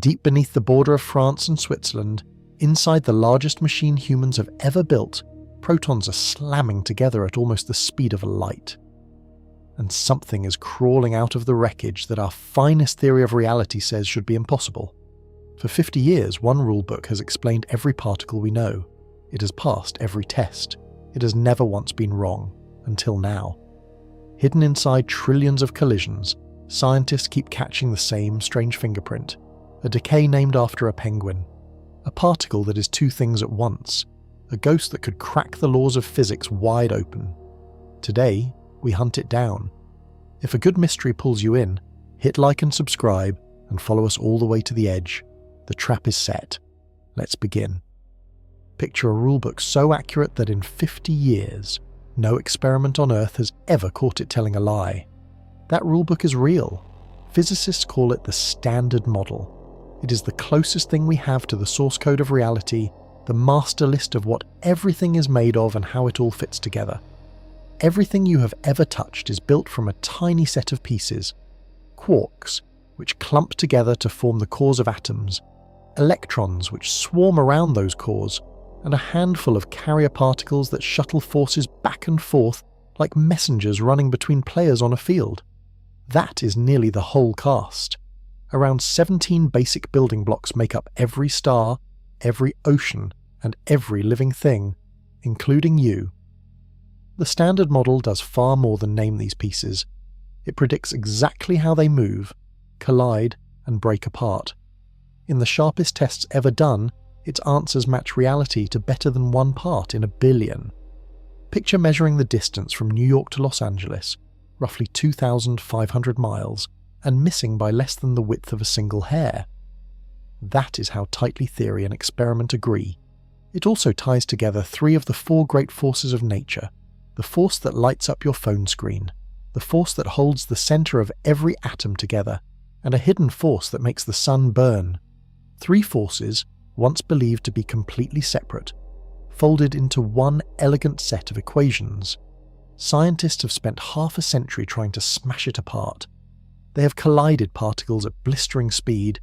Deep beneath the border of France and Switzerland, inside the largest machine humans have ever built, protons are slamming together at almost the speed of light. And something is crawling out of the wreckage that our finest theory of reality says should be impossible. For 50 years, one rulebook has explained every particle we know. It has passed every test. It has never once been wrong, until now. Hidden inside trillions of collisions, scientists keep catching the same strange fingerprint, a decay named after a penguin, a particle that is two things at once, a ghost that could crack the laws of physics wide open. Today, we hunt it down. If a good mystery pulls you in, hit like and subscribe and follow us all the way to the edge. The trap is set. Let's begin. Picture a rulebook so accurate that in 50 years, no experiment on Earth has ever caught it telling a lie. That rulebook is real. Physicists call it the Standard Model. It is the closest thing we have to the source code of reality, the master list of what everything is made of and how it all fits together. Everything you have ever touched is built from a tiny set of pieces, quarks, which clump together to form the cores of atoms, electrons which swarm around those cores, and a handful of carrier particles that shuttle forces back and forth like messengers running between players on a field. That is nearly the whole cast. Around 17 basic building blocks make up every star, every ocean, and every living thing, including you. The Standard Model does far more than name these pieces. It predicts exactly how they move, collide, and break apart. In the sharpest tests ever done, its answers match reality to better than 1 part in a billion. Picture measuring the distance from New York to Los Angeles, roughly 2,500 miles, and missing by less than the width of a single hair. That is how tightly theory and experiment agree. It also ties together 3 of the 4 great forces of nature: the force that lights up your phone screen, the force that holds the center of every atom together, and a hidden force that makes the sun burn. 3 forces, once believed to be completely separate, folded into one elegant set of equations. Scientists have spent half a century trying to smash it apart. They have collided particles at blistering speed.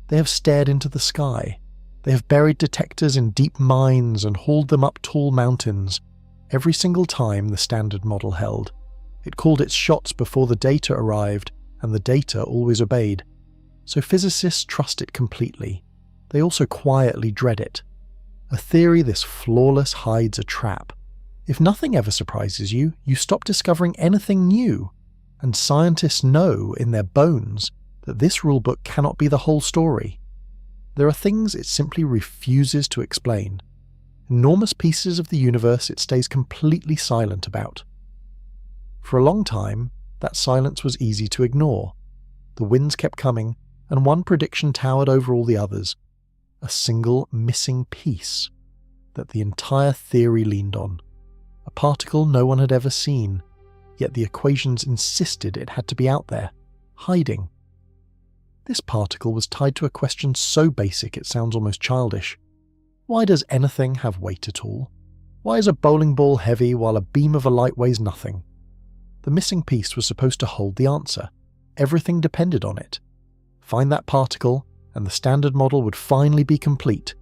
They have stared into the sky. They have buried detectors in deep mines and hauled them up tall mountains. Every single time the Standard Model held. It called its shots before the data arrived, and the data always obeyed. So physicists trust it completely. They also quietly dread it. A theory this flawless hides a trap. If nothing ever surprises you, you stop discovering anything new. And scientists know in their bones that this rulebook cannot be the whole story. There are things it simply refuses to explain. Enormous pieces of the universe it stays completely silent about. For a long time, that silence was easy to ignore. The winds kept coming, and one prediction towered over all the others. A single missing piece that the entire theory leaned on. A particle no one had ever seen, yet the equations insisted it had to be out there, hiding. This particle was tied to a question so basic it sounds almost childish. Why does anything have weight at all? Why is a bowling ball heavy while a beam of a light weighs nothing? The missing piece was supposed to hold the answer. Everything depended on it. Find that particle, and the Standard Model would finally be complete.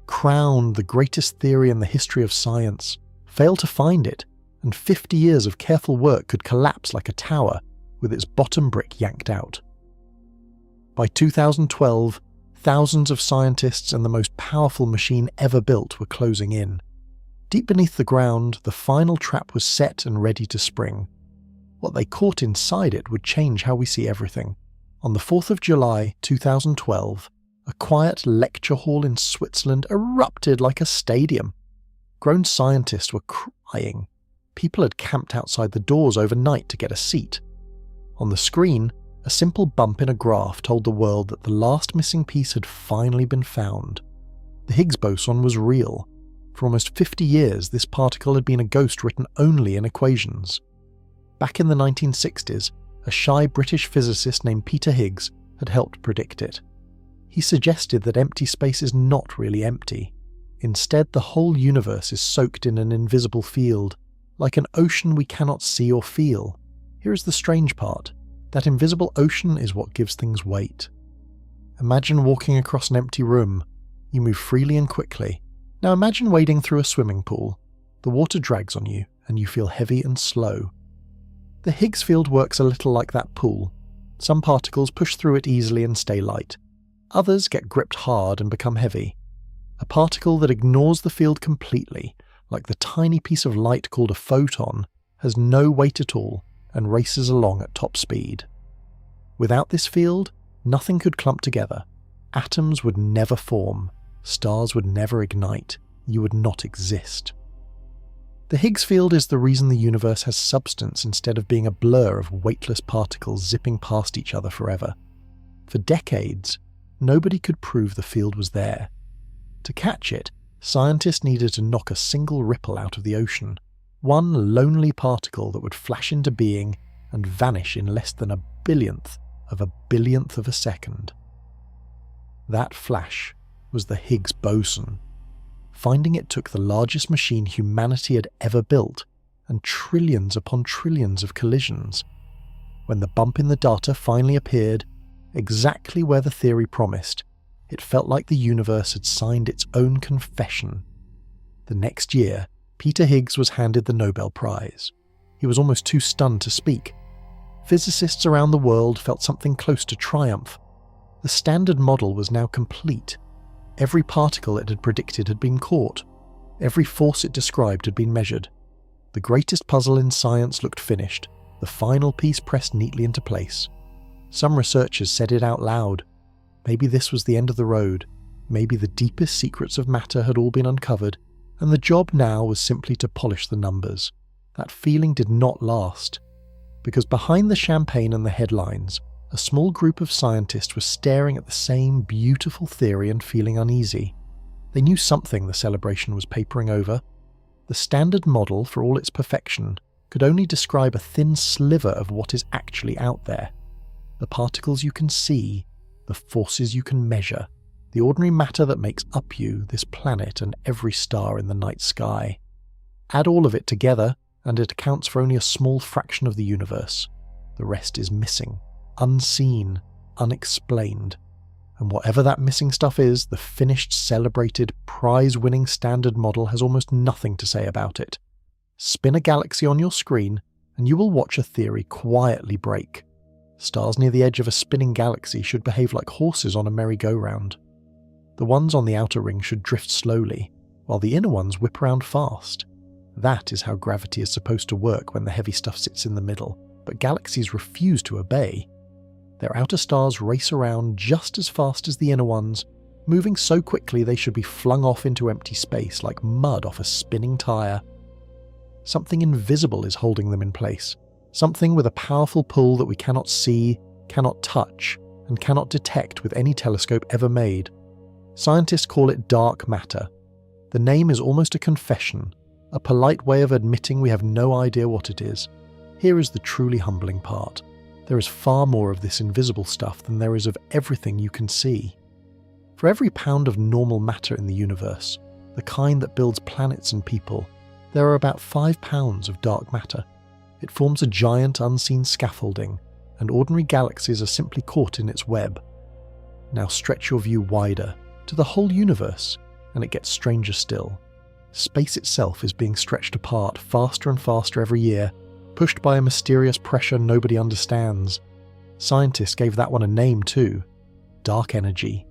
Crowned the greatest theory in the history of science. Fail to find it, and 50 years of careful work could collapse like a tower with its bottom brick yanked out. By 2012, thousands of scientists and the most powerful machine ever built were closing in. Deep beneath the ground, the final trap was set and ready to spring. What they caught inside it would change how we see everything. On the 4th of July 2012, a quiet lecture hall in Switzerland erupted like a stadium. Grown scientists were crying. People had camped outside the doors overnight to get a seat. On the screen, a simple bump in a graph told the world that the last missing piece had finally been found. The Higgs boson was real. For almost 50 years, this particle had been a ghost written only in equations. Back in the 1960s, a shy British physicist named Peter Higgs had helped predict it. He suggested that empty space is not really empty. Instead, the whole universe is soaked in an invisible field, like an ocean we cannot see or feel. Here is the strange part. That invisible ocean is what gives things weight. Imagine walking across an empty room. You move freely and quickly. Now imagine wading through a swimming pool. The water drags on you, and you feel heavy and slow. The Higgs field works a little like that pool. Some particles push through it easily and stay light. Others get gripped hard and become heavy. A particle that ignores the field completely, like the tiny piece of light called a photon, has no weight at all and races along at top speed. Without this field, nothing could clump together. Atoms would never form. Stars would never ignite. You would not exist. The Higgs field is the reason the universe has substance instead of being a blur of weightless particles zipping past each other forever. For decades, nobody could prove the field was there. To catch it, scientists needed to knock a single ripple out of the ocean, one lonely particle that would flash into being and vanish in less than a billionth of a second. That flash was the Higgs boson. Finding it took the largest machine humanity had ever built, and trillions upon trillions of collisions. When the bump in the data finally appeared, exactly where the theory promised, it felt like the universe had signed its own confession. The next year, Peter Higgs was handed the Nobel Prize. He was almost too stunned to speak. Physicists around the world felt something close to triumph. The Standard Model was now complete. Every particle it had predicted had been caught. Every force it described had been measured. The greatest puzzle in science looked finished, the final piece pressed neatly into place. Some researchers said it out loud. Maybe this was the end of the road. Maybe the deepest secrets of matter had all been uncovered, and the job now was simply to polish the numbers. That feeling did not last, because behind the champagne and the headlines, a small group of scientists were staring at the same beautiful theory and feeling uneasy. They knew something the celebration was papering over. The Standard Model, for all its perfection, could only describe a thin sliver of what is actually out there. The particles you can see, the forces you can measure, the ordinary matter that makes up you, this planet and every star in the night sky. Add all of it together, and it accounts for only a small fraction of the universe. The rest is missing, unseen, unexplained. And whatever that missing stuff is, the finished, celebrated, prize-winning Standard Model has almost nothing to say about it. Spin a galaxy on your screen, and you will watch a theory quietly break. Stars near the edge of a spinning galaxy should behave like horses on a merry-go-round. The ones on the outer ring should drift slowly, while the inner ones whip around fast. That is how gravity is supposed to work when the heavy stuff sits in the middle, but galaxies refuse to obey. Their outer stars race around just as fast as the inner ones, moving so quickly they should be flung off into empty space like mud off a spinning tire. Something invisible is holding them in place, something with a powerful pull that we cannot see, cannot touch, and cannot detect with any telescope ever made. Scientists call it dark matter. The name is almost a confession, a polite way of admitting we have no idea what it is. Here is the truly humbling part. There is far more of this invisible stuff than there is of everything you can see. For every pound of normal matter in the universe, the kind that builds planets and people, there are about 5 pounds of dark matter. It forms a giant unseen scaffolding, and ordinary galaxies are simply caught in its web. Now stretch your view wider, to the whole universe, and it gets stranger still. Space itself is being stretched apart faster and faster every year, pushed by a mysterious pressure nobody understands. Scientists gave that one a name too. Dark energy.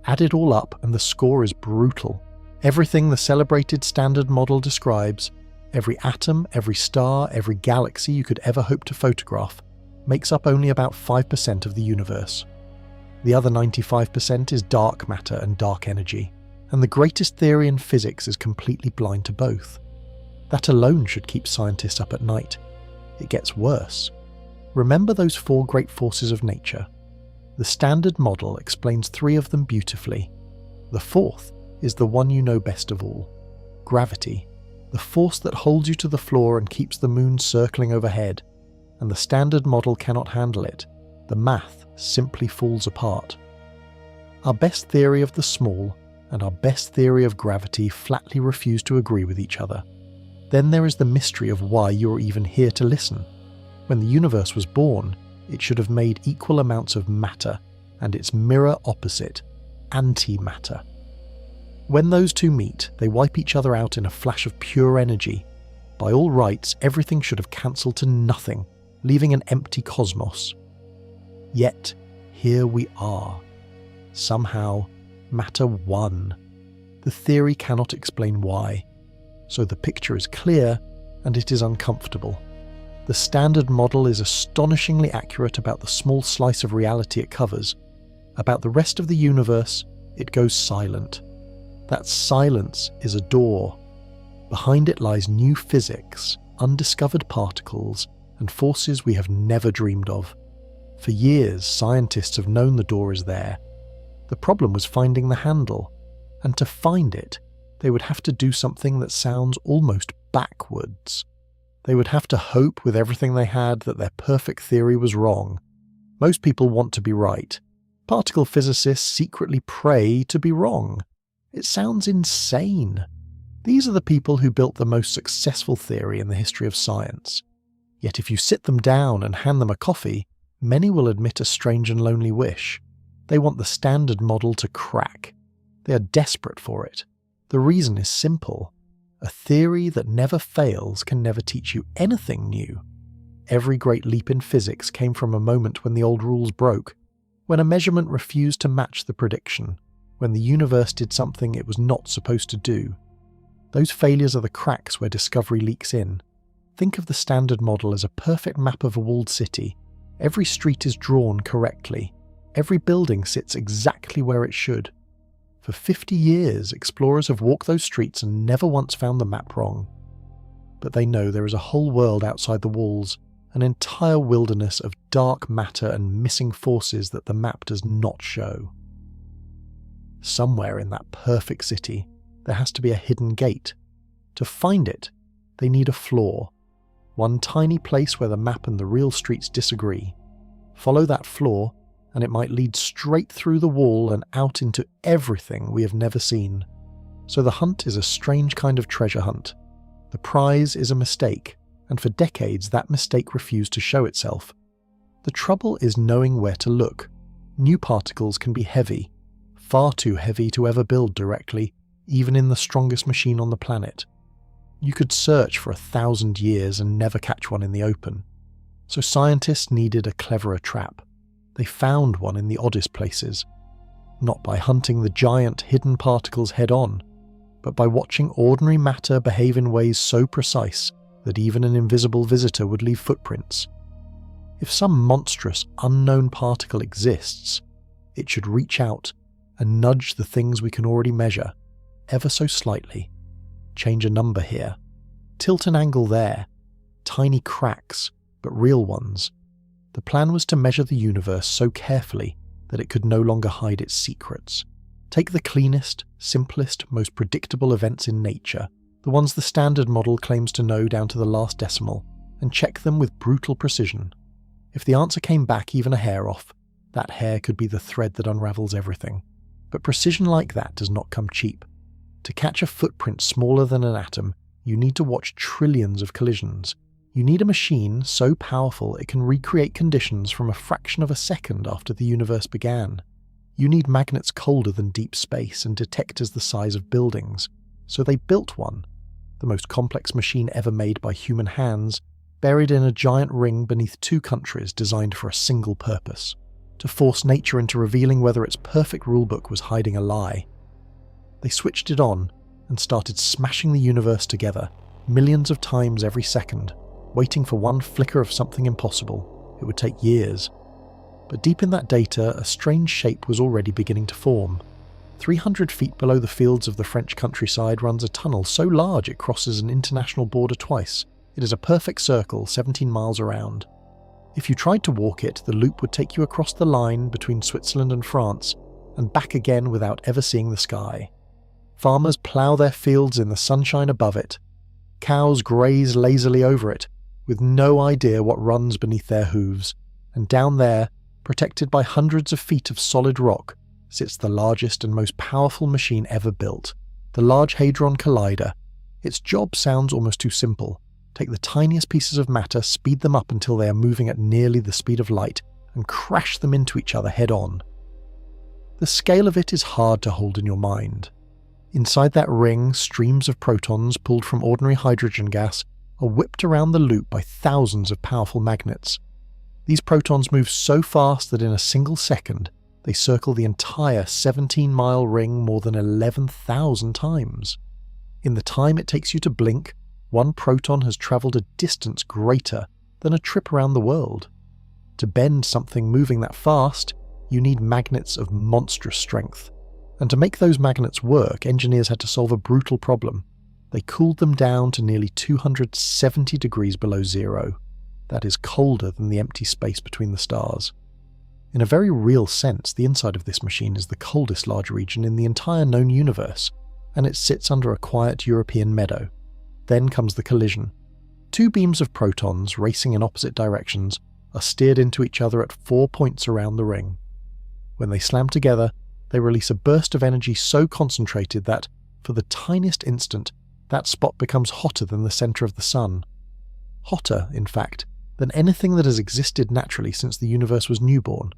Add it all up and the score is brutal. Everything the celebrated Standard Model describes, every atom, every star, every galaxy you could ever hope to photograph, makes up only about 5% of the universe. The other 95% is dark matter and dark energy, and the greatest theory in physics is completely blind to both. That alone should keep scientists up at night. It gets worse. Remember those 4 great forces of nature. The Standard Model explains 3 of them beautifully. The 4th is the one you know best of all. Gravity, the force that holds you to the floor and keeps the moon circling overhead. And the Standard Model cannot handle it. The math simply falls apart. Our best theory of the small and our best theory of gravity flatly refuse to agree with each other. Then there is the mystery of why you're even here to listen. When the universe was born, it should have made equal amounts of matter, and its mirror opposite, antimatter. When those two meet, they wipe each other out in a flash of pure energy. By all rights, everything should have cancelled to nothing, leaving an empty cosmos. Yet, here we are. Somehow, matter won. The theory cannot explain why. So the picture is clear, and it is uncomfortable. The standard model is astonishingly accurate about the small slice of reality it covers. About the rest of the universe, it goes silent. That silence is a door. Behind it lies new physics, undiscovered particles, and forces we have never dreamed of. For years, scientists have known the door is there. The problem was finding the handle, and to find it, they would have to do something that sounds almost backwards. They would have to hope with everything they had that their perfect theory was wrong. Most people want to be right. Particle physicists secretly pray to be wrong. It sounds insane. These are the people who built the most successful theory in the history of science. Yet if you sit them down and hand them a coffee, many will admit a strange and lonely wish. They want the standard model to crack. They are desperate for it. The reason is simple. A theory that never fails can never teach you anything new. Every great leap in physics came from a moment when the old rules broke, when a measurement refused to match the prediction, when the universe did something it was not supposed to do. Those failures are the cracks where discovery leaks in. Think of the standard model as a perfect map of a walled city. Every street is drawn correctly. Every building sits exactly where it should. For 50 years, explorers have walked those streets and never once found the map wrong. But they know there is a whole world outside the walls, an entire wilderness of dark matter and missing forces that the map does not show. Somewhere in that perfect city, there has to be a hidden gate. To find it, they need a flaw. One tiny place where the map and the real streets disagree. Follow that flaw, and it might lead straight through the wall and out into everything we have never seen. So the hunt is a strange kind of treasure hunt. The prize is a mistake, and for decades that mistake refused to show itself. The trouble is knowing where to look. New particles can be heavy, far too heavy to ever build directly, even in the strongest machine on the planet. You could search for 1,000 years and never catch one in the open. So scientists needed a cleverer trap. They found one in the oddest places, not by hunting the giant hidden particles head-on, but by watching ordinary matter behave in ways so precise that even an invisible visitor would leave footprints. If some monstrous, unknown particle exists, it should reach out and nudge the things we can already measure, ever so slightly. Change a number here. Tilt an angle there. Tiny cracks, but real ones. The plan was to measure the universe so carefully that it could no longer hide its secrets. Take the cleanest, simplest, most predictable events in nature, the ones the standard model claims to know down to the last decimal, and check them with brutal precision. If the answer came back even a hair off, that hair could be the thread that unravels everything. But precision like that does not come cheap. To catch a footprint smaller than an atom, you need to watch trillions of collisions. You need a machine so powerful it can recreate conditions from a fraction of a second after the universe began. You need magnets colder than deep space and detectors the size of buildings. So they built one, the most complex machine ever made by human hands, buried in a giant ring beneath 2 countries designed for a single purpose: to force nature into revealing whether its perfect rulebook was hiding a lie. They switched it on and started smashing the universe together, millions of times every second, waiting for one flicker of something impossible. It would take years. But deep in that data, a strange shape was already beginning to form. 300 feet below the fields of the French countryside runs a tunnel so large it crosses an international border twice. It is a perfect circle, 17 miles around. If you tried to walk it, the loop would take you across the line between Switzerland and France, and back again without ever seeing the sky. Farmers plough their fields in the sunshine above it. Cows graze lazily over it, with no idea what runs beneath their hooves, and down there, protected by hundreds of feet of solid rock, sits the largest and most powerful machine ever built, the Large Hadron Collider. Its job sounds almost too simple. Take the tiniest pieces of matter, speed them up until they are moving at nearly the speed of light, and crash them into each other head-on. The scale of it is hard to hold in your mind. Inside that ring, streams of protons pulled from ordinary hydrogen gas are whipped around the loop by thousands of powerful magnets. These protons move so fast that in a single second, they circle the entire 17-mile ring more than 11,000 times. In the time it takes you to blink, one proton has travelled a distance greater than a trip around the world. To bend something moving that fast, you need magnets of monstrous strength. And to make those magnets work, engineers had to solve a brutal problem. They cooled them down to nearly 270 degrees below zero. That is colder than the empty space between the stars. In a very real sense, the inside of this machine is the coldest large region in the entire known universe, and it sits under a quiet European meadow. Then comes the collision. Two beams of protons, racing in opposite directions, are steered into each other at 4 points around the ring. When they slam together, they release a burst of energy so concentrated that, for the tiniest instant, that spot becomes hotter than the centre of the sun. Hotter, in fact, than anything that has existed naturally since the universe was newborn.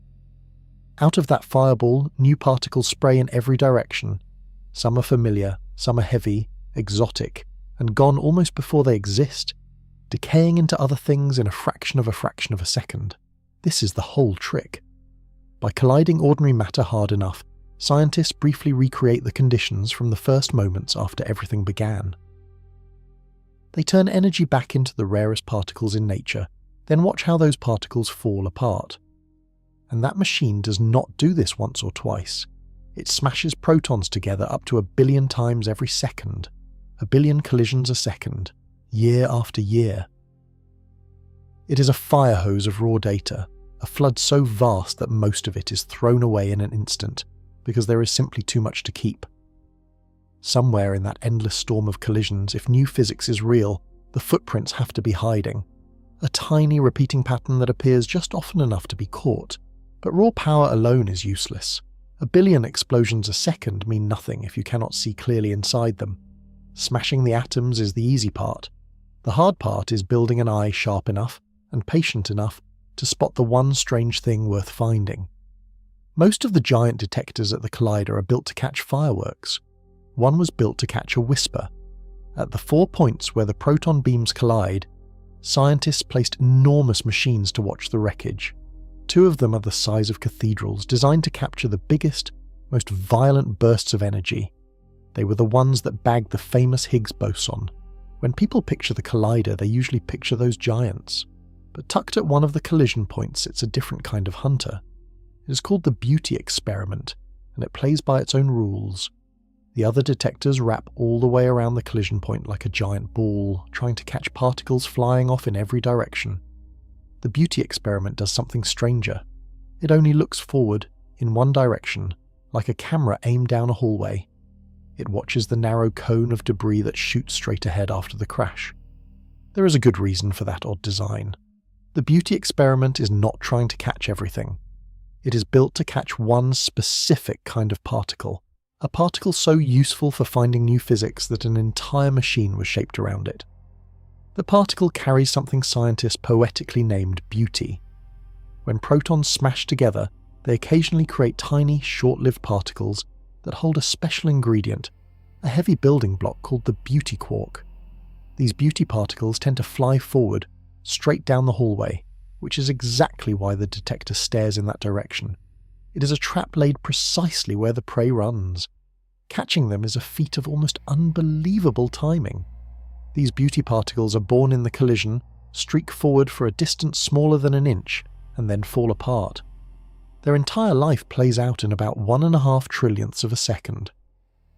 Out of that fireball, new particles spray in every direction. Some are familiar, some are heavy, exotic, and gone almost before they exist, decaying into other things in a fraction of a second. This is the whole trick. By colliding ordinary matter hard enough, scientists briefly recreate the conditions from the first moments after everything began. They turn energy back into the rarest particles in nature, then watch how those particles fall apart. And that machine does not do this once or twice. It smashes protons together up to 1 billion times every second. 1 billion collisions a second, year after year. It is a fire hose of raw data, a flood so vast that most of it is thrown away in an instant, because there is simply too much to keep. Somewhere in that endless storm of collisions, if new physics is real, the footprints have to be hiding. A tiny repeating pattern that appears just often enough to be caught. But raw power alone is useless. 1 billion explosions a second mean nothing if you cannot see clearly inside them. Smashing the atoms is the easy part. The hard part is building an eye sharp enough and patient enough to spot the one strange thing worth finding. Most of the giant detectors at the collider are built to catch fireworks. One was built to catch a whisper. At the 4 points where the proton beams collide, scientists placed enormous machines to watch the wreckage. 2 of them are the size of cathedrals, designed to capture the biggest, most violent bursts of energy. They were the ones that bagged the famous Higgs boson. When people picture the collider, they usually picture those giants. But tucked at one of the collision points sits a different kind of hunter. It is called the beauty experiment, and it plays by its own rules. The other detectors wrap all the way around the collision point like a giant ball, trying to catch particles flying off in every direction. The beauty experiment does something stranger. It only looks forward, in one direction, like a camera aimed down a hallway. It watches the narrow cone of debris that shoots straight ahead after the crash. There is a good reason for that odd design. The beauty experiment is not trying to catch everything. It is built to catch one specific kind of particle, a particle so useful for finding new physics that an entire machine was shaped around it. The particle carries something scientists poetically named beauty. When protons smash together, they occasionally create tiny, short-lived particles that hold a special ingredient, a heavy building block called the beauty quark. These beauty particles tend to fly forward, straight down the hallway, which is exactly why the detector stares in that direction. It is a trap laid precisely where the prey runs. Catching them is a feat of almost unbelievable timing. These beauty particles are born in the collision, streak forward for a distance smaller than an inch, and then fall apart. Their entire life plays out in about 1.5 trillionths of a second.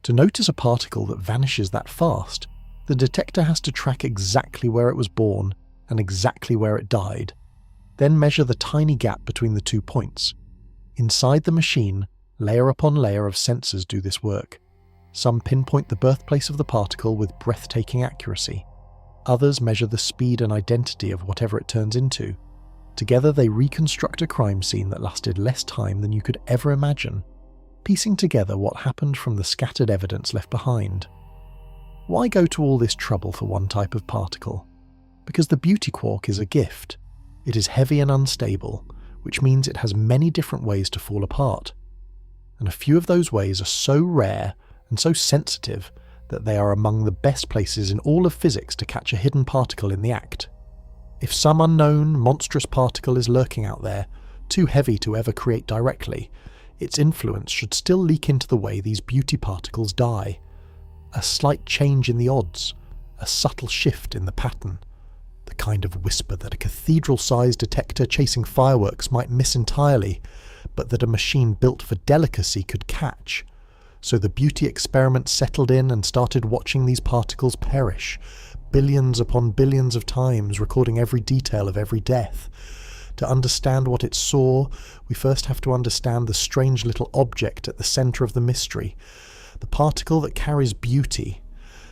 To notice a particle that vanishes that fast, the detector has to track exactly where it was born and exactly where it died, then measure the tiny gap between the 2 points. Inside the machine, layer upon layer of sensors do this work. Some pinpoint the birthplace of the particle with breathtaking accuracy. Others measure the speed and identity of whatever it turns into. Together they reconstruct a crime scene that lasted less time than you could ever imagine, piecing together what happened from the scattered evidence left behind. Why go to all this trouble for one type of particle? Because the beauty quark is a gift. It is heavy and unstable, which means it has many different ways to fall apart. and a few of those ways are so rare and so sensitive that they are among the best places in all of physics to catch a hidden particle in the act. If some unknown, monstrous particle is lurking out there, too heavy to ever create directly, its influence should still leak into the way these beauty particles die. A slight change in the odds, a subtle shift in the pattern, the kind of whisper that a cathedral-sized detector chasing fireworks might miss entirely, but that a machine built for delicacy could catch. So the beauty experiment settled in and started watching these particles perish, billions upon billions of times, recording every detail of every death. To understand what it saw, we first have to understand the strange little object at the centre of the mystery, the particle that carries beauty,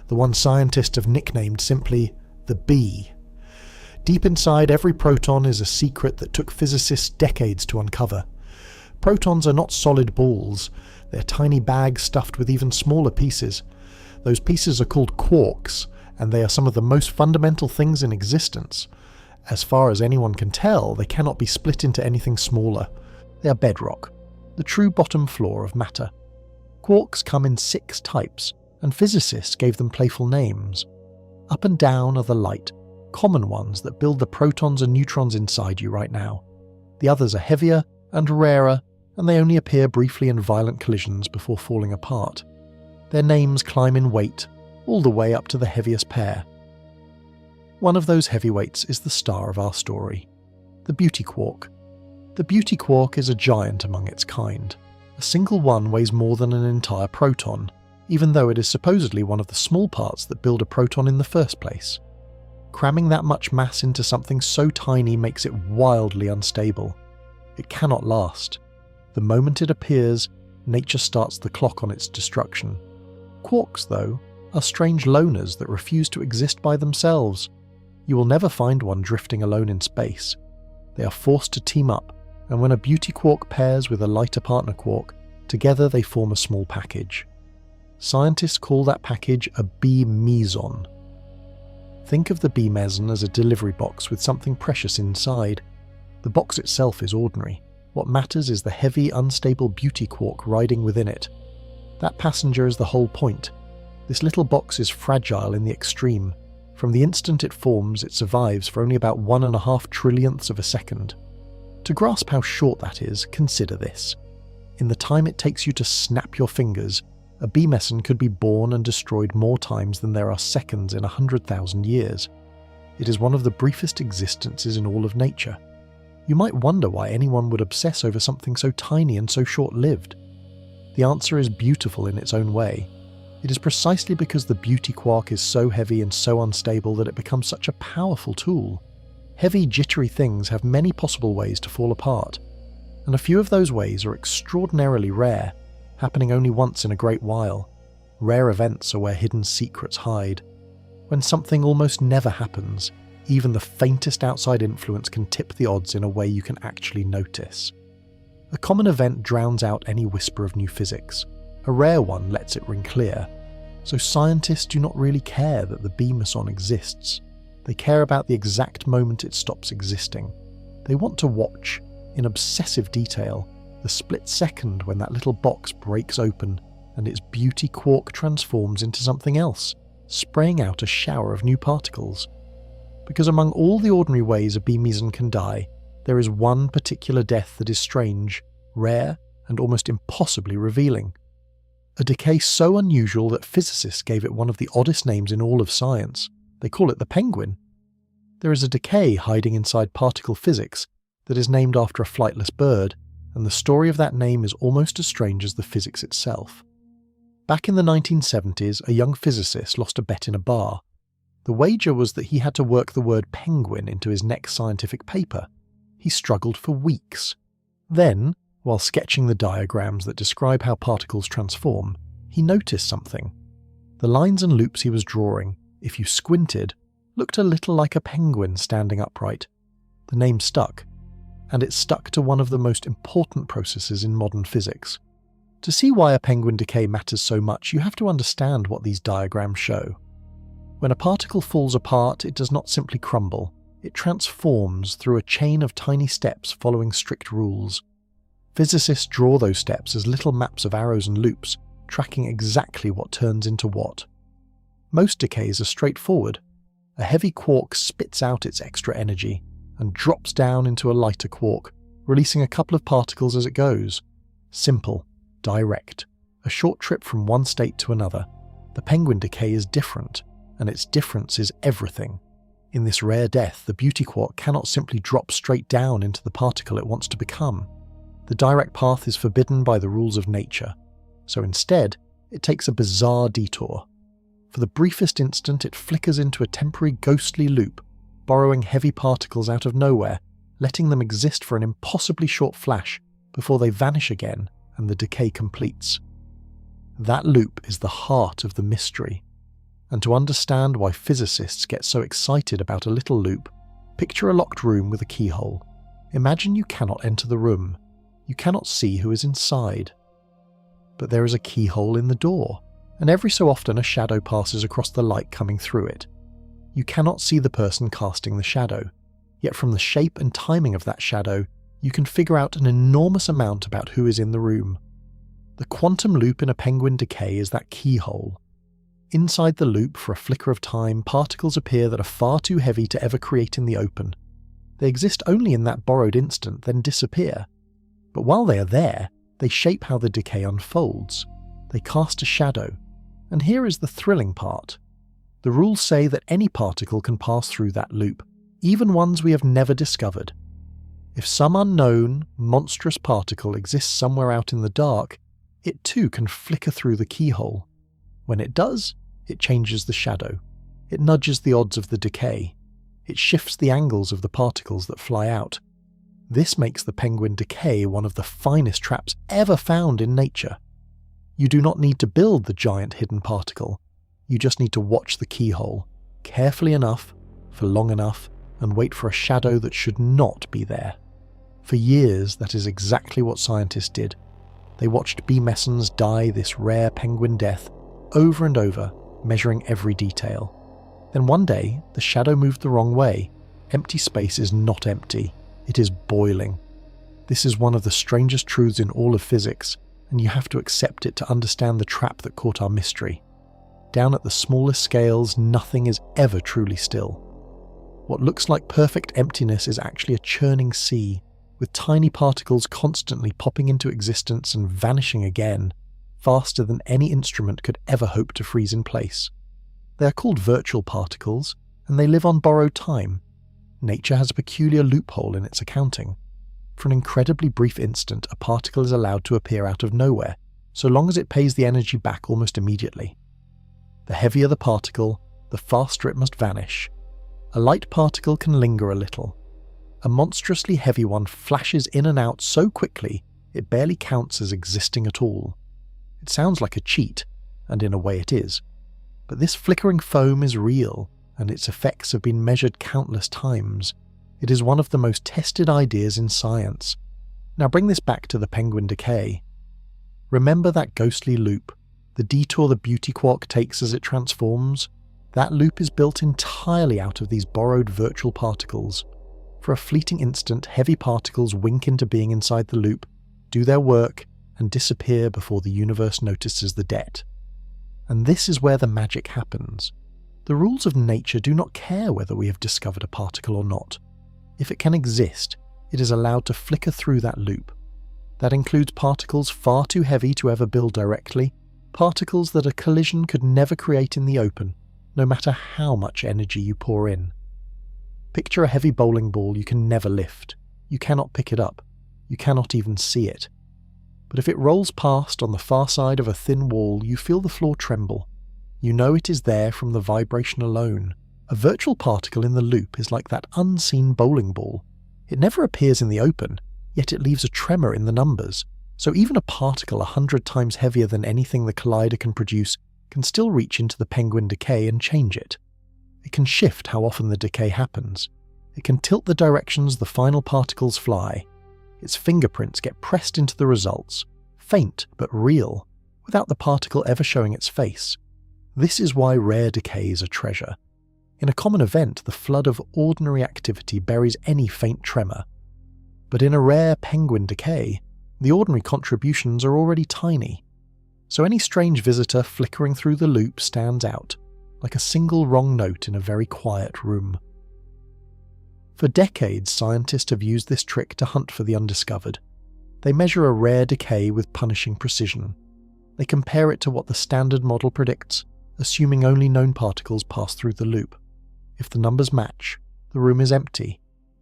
the one scientists have nicknamed simply the bee. Deep inside every proton is a secret that took physicists decades to uncover. Protons are not solid balls, they're tiny bags stuffed with even smaller pieces. Those pieces are called quarks, and they are some of the most fundamental things in existence. As far as anyone can tell, they cannot be split into anything smaller. They are bedrock, the true bottom floor of matter. Quarks come in 6 types, and physicists gave them playful names. Up and down are the light, common ones that build the protons and neutrons inside you right now. The others are heavier and rarer, and they only appear briefly in violent collisions before falling apart. Their names climb in weight, all the way up to the heaviest pair. One of those heavyweights is the star of our story, the beauty quark. The beauty quark is a giant among its kind. A single one weighs more than an entire proton, even though it is supposedly one of the small parts that build a proton in the first place. Cramming that much mass into something so tiny makes it wildly unstable. It cannot last. The moment it appears, nature starts the clock on its destruction. Quarks, though, are strange loners that refuse to exist by themselves. You will never find one drifting alone in space. They are forced to team up, and when a beauty quark pairs with a lighter partner quark, together they form a small package. Scientists call that package a B-meson. Think of the B-meson as a delivery box with something precious inside. The box itself is ordinary. What matters is the heavy, unstable beauty quark riding within it. That passenger is the whole point. This little box is fragile in the extreme. From the instant it forms, it survives for only about 1.5 trillionths of a second. To grasp how short that is, consider this. In the time it takes you to snap your fingers, a B-meson could be born and destroyed more times than there are seconds in 100,000 years. It is one of the briefest existences in all of nature. You might wonder why anyone would obsess over something so tiny and so short-lived. The answer is beautiful in its own way. It is precisely because the beauty quark is so heavy and so unstable that it becomes such a powerful tool. Heavy, jittery things have many possible ways to fall apart, and a few of those ways are extraordinarily rare, happening only once in a great while. Rare events are where hidden secrets hide. When something almost never happens, even the faintest outside influence can tip the odds in a way you can actually notice. A common event drowns out any whisper of new physics. A rare one lets it ring clear. So scientists do not really care that the B-meson exists. They care about the exact moment it stops existing. They want to watch, in obsessive detail, the split second when that little box breaks open and its beauty quark transforms into something else, spraying out a shower of new particles. Because among all the ordinary ways a B-meson can die, there is one particular death that is strange, rare, and almost impossibly revealing. A decay so unusual that physicists gave it one of the oddest names in all of science. They call it the penguin. There is a decay hiding inside particle physics that is named after a flightless bird, and the story of that name is almost as strange as the physics itself. Back in the 1970s, a young physicist lost a bet in a bar. The wager was that he had to work the word penguin into his next scientific paper. He struggled for weeks. Then, while sketching the diagrams that describe how particles transform, he noticed something. The lines and loops he was drawing, if you squinted, looked a little like a penguin standing upright. The name stuck, and it stuck to one of the most important processes in modern physics. To see why a penguin decay matters so much, you have to understand what these diagrams show. When a particle falls apart, it does not simply crumble, it transforms through a chain of tiny steps following strict rules. Physicists draw those steps as little maps of arrows and loops, tracking exactly what turns into what. Most decays are straightforward. A heavy quark spits out its extra energy and drops down into a lighter quark, releasing a couple of particles as it goes. Simple, direct, a short trip from one state to another. The penguin decay is different, and its difference is everything. In this rare death, the beauty quark cannot simply drop straight down into the particle it wants to become. The direct path is forbidden by the rules of nature, so instead, it takes a bizarre detour. For the briefest instant, it flickers into a temporary ghostly loop, borrowing heavy particles out of nowhere, letting them exist for an impossibly short flash before they vanish again and the decay completes. That loop is the heart of the mystery. And to understand why physicists get so excited about a little loop, picture a locked room with a keyhole. Imagine you cannot enter the room. You cannot see who is inside. But there is a keyhole in the door, and every so often a shadow passes across the light coming through it. You cannot see the person casting the shadow, yet from the shape and timing of that shadow, you can figure out an enormous amount about who is in the room. The quantum loop in a penguin decay is that keyhole. Inside the loop, for a flicker of time, particles appear that are far too heavy to ever create in the open. They exist only in that borrowed instant, then disappear. But while they are there, they shape how the decay unfolds. They cast a shadow. And here is the thrilling part. The rules say that any particle can pass through that loop, even ones we have never discovered. If some unknown, monstrous particle exists somewhere out in the dark, it too can flicker through the keyhole. When it does, it changes the shadow. It nudges the odds of the decay. It shifts the angles of the particles that fly out. This makes the penguin decay one of the finest traps ever found in nature. You do not need to build the giant hidden particle. You just need to watch the keyhole, carefully enough, for long enough, and wait for a shadow that should not be there. For years, that is exactly what scientists did. They watched B. Messens die this rare penguin death over and over, measuring every detail. Then one day, the shadow moved the wrong way. Empty space is not empty. It is boiling. This is one of the strangest truths in all of physics, and you have to accept it to understand the trap that caught our mystery. Down at the smallest scales, nothing is ever truly still. What looks like perfect emptiness is actually a churning sea, with tiny particles constantly popping into existence and vanishing again, faster than any instrument could ever hope to freeze in place. They are called virtual particles, and they live on borrowed time. Nature has a peculiar loophole in its accounting. For an incredibly brief instant, a particle is allowed to appear out of nowhere, so long as it pays the energy back almost immediately. The heavier the particle, the faster it must vanish. A light particle can linger a little. A monstrously heavy one flashes in and out so quickly it barely counts as existing at all. It sounds like a cheat, and in a way it is. But this flickering foam is real, and its effects have been measured countless times. It is one of the most tested ideas in science. Now bring this back to the penguin decay. Remember that ghostly loop, the detour the beauty quark takes as it transforms? That loop is built entirely out of these borrowed virtual particles. For a fleeting instant, heavy particles wink into being inside the loop, do their work, and disappear before the universe notices the debt. And this is where the magic happens. The rules of nature do not care whether we have discovered a particle or not. If it can exist, it is allowed to flicker through that loop. That includes particles far too heavy to ever build directly, particles that a collision could never create in the open, no matter how much energy you pour in. Picture a heavy bowling ball you can never lift. You cannot pick it up. You cannot even see it. But if it rolls past on the far side of a thin wall, you feel the floor tremble. You know it is there from the vibration alone. A virtual particle in the loop is like that unseen bowling ball. It never appears in the open, yet it leaves a tremor in the numbers. So even a particle 100 times heavier than anything the collider can produce can still reach into the penguin decay and change it. It can shift how often the decay happens. It can tilt the directions the final particles fly. Its fingerprints get pressed into the results, faint but real, without the particle ever showing its face. This is why rare decay is a treasure. In a common event, the flood of ordinary activity buries any faint tremor. But in a rare penguin decay, The ordinary contributions are already tiny, so any strange visitor flickering through the loop stands out, like a single wrong note in a very quiet room. For decades, scientists have used this trick to hunt for the undiscovered. They measure a rare decay with punishing precision. They compare it to what the standard model predicts, assuming only known particles pass through the loop. If the numbers match, the room is empty.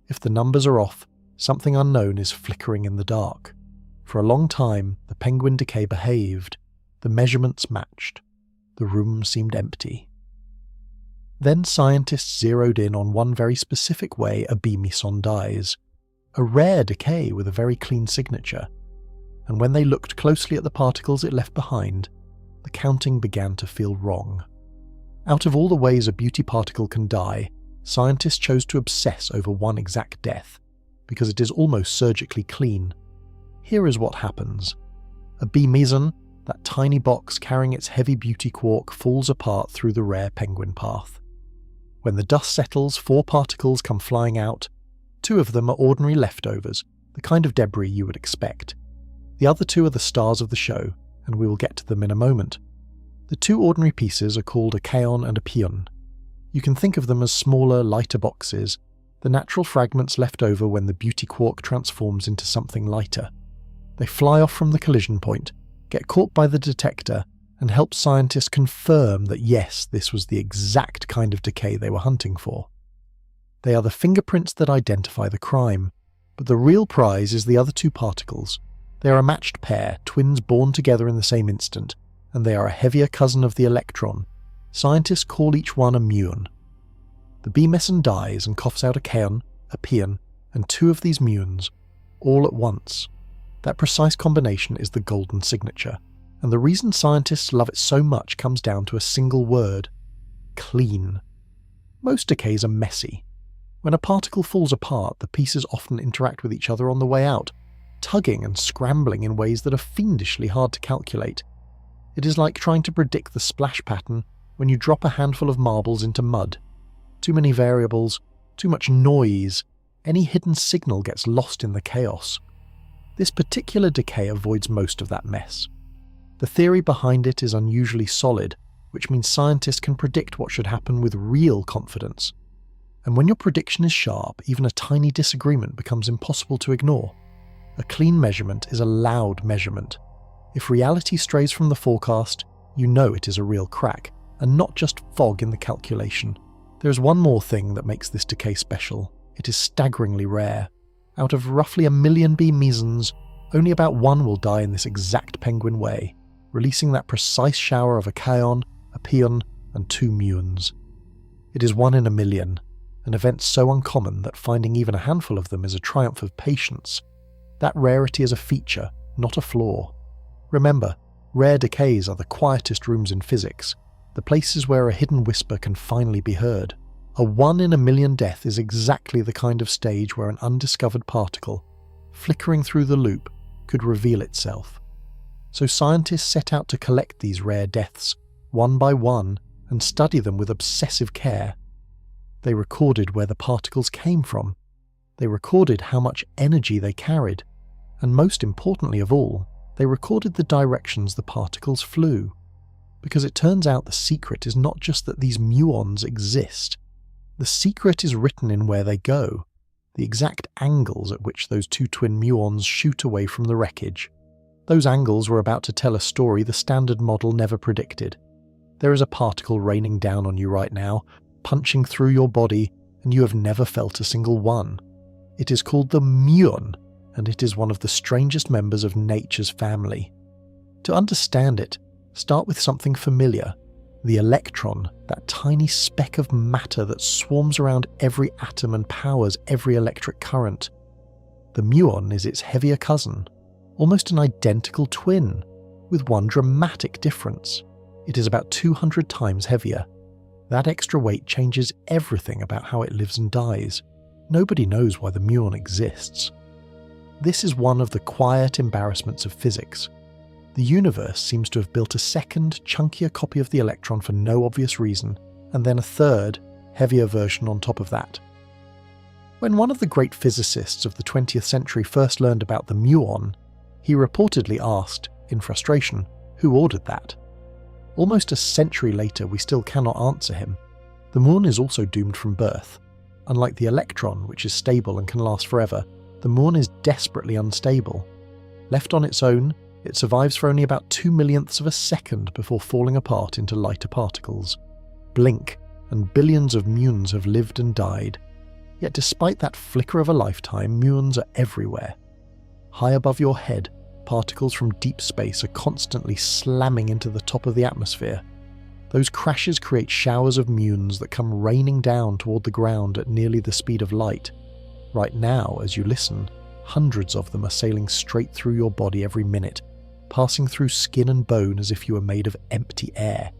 If the numbers are off, something unknown is flickering in the dark. For a long time, the penguin decay behaved. The measurements matched. The room seemed empty. Then scientists zeroed in on one very specific way a B meson dies. A rare decay with a very clean signature. And when they looked closely at the particles it left behind, the counting began to feel wrong. Out of all the ways a beauty particle can die, scientists chose to obsess over one exact death, because it is almost surgically clean. Here is what happens. A B meson, that tiny box carrying its heavy beauty quark, falls apart through the rare penguin path. When the dust settles, 4 particles come flying out. 2 of them are ordinary leftovers, the kind of debris you would expect. The other 2 are the stars of the show, and we will get to them in a moment. The 2 ordinary pieces are called a kaon and a pion. You can think of them as smaller, lighter boxes, the natural fragments left over when the beauty quark transforms into something lighter. They fly off from the collision point, get caught by the detector, and help scientists confirm that yes, this was the exact kind of decay they were hunting for. They are the fingerprints that identify the crime, but the real prize is the other 2 particles. They are a matched pair, twins born together in the same instant, and they are a heavier cousin of the electron. Scientists call each one a muon. The B meson dies and coughs out a kaon, a pion, and 2 of these muons, all at once. That precise combination is the golden signature, and the reason scientists love it so much comes down to a single word: clean. Most decays are messy. When a particle falls apart, the pieces often interact with each other on the way out, tugging and scrambling in ways that are fiendishly hard to calculate. It is like trying to predict the splash pattern when you drop a handful of marbles into mud. Too many variables, too much noise, any hidden signal gets lost in the chaos. This particular decay avoids most of that mess. The theory behind it is unusually solid, which means scientists can predict what should happen with real confidence. And when your prediction is sharp, even a tiny disagreement becomes impossible to ignore. A clean measurement is a loud measurement. If reality strays from the forecast, you know it is a real crack, and not just fog in the calculation. There is one more thing that makes this decay special. It is staggeringly rare. Out of roughly 1 million B mesons, only about 1 will die in this exact penguin way, releasing that precise shower of a kaon, a pion, and 2 muons. It is 1 in 1 million, an event so uncommon that finding even a handful of them is a triumph of patience. That rarity is a feature, not a flaw. Remember, rare decays are the quietest rooms in physics, the places where a hidden whisper can finally be heard. A 1 in 1 million death is exactly the kind of stage where an undiscovered particle, flickering through the loop, could reveal itself. So scientists set out to collect these rare deaths, one by one, and study them with obsessive care. They recorded where the particles came from. They recorded how much energy they carried. And most importantly of all, they recorded the directions the particles flew. Because it turns out the secret is not just that these muons exist. The secret is written in where they go, the exact angles at which those 2 twin muons shoot away from the wreckage. Those angles were about to tell a story the standard model never predicted. There is a particle raining down on you right now, punching through your body, and you have never felt a single one. It is called the muon, and it is one of the strangest members of nature's family. To understand it, start with something familiar. The electron, that tiny speck of matter that swarms around every atom and powers every electric current. The muon is its heavier cousin, almost an identical twin, with one dramatic difference. It is about 200 times heavier. That extra weight changes everything about how it lives and dies. Nobody knows why the muon exists. This is one of the quiet embarrassments of physics. The universe seems to have built a second, chunkier copy of the electron for no obvious reason, and then a third, heavier version on top of that. When one of the great physicists of the 20th century first learned about the muon, He reportedly asked, in frustration, who ordered that. Almost a century later, we still cannot answer him. The Moon is also doomed from birth. Unlike the electron, which is stable and can last forever, the Moon is desperately unstable. Left on its own, it survives for only about 2/millionths of a second before falling apart into lighter particles. Blink, and billions of muons have lived and died. Yet despite that flicker of a lifetime, muons are everywhere. High above your head, particles from deep space are constantly slamming into the top of the atmosphere. Those crashes create showers of muons that come raining down toward the ground at nearly the speed of light. Right now, as you listen, hundreds of them are sailing straight through your body every minute, passing through skin and bone as if you were made of empty air.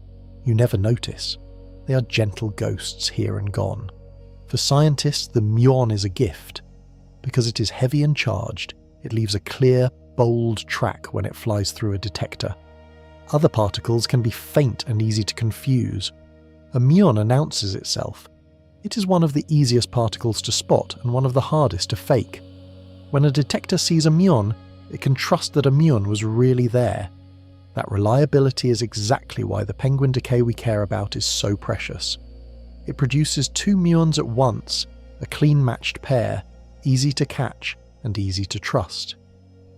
You never notice. They are gentle ghosts here and gone. For scientists, the muon is a gift. Because it is heavy and charged, it leaves a clear, bold track when it flies through a detector. Other particles can be faint and easy to confuse. A muon announces itself. It is one of the easiest particles to spot and one of the hardest to fake. When a detector sees a muon, it can trust that a muon was really there. That reliability is exactly why the penguin decay we care about is so precious. It produces two muons at once, a clean matched pair, easy to catch and easy to trust.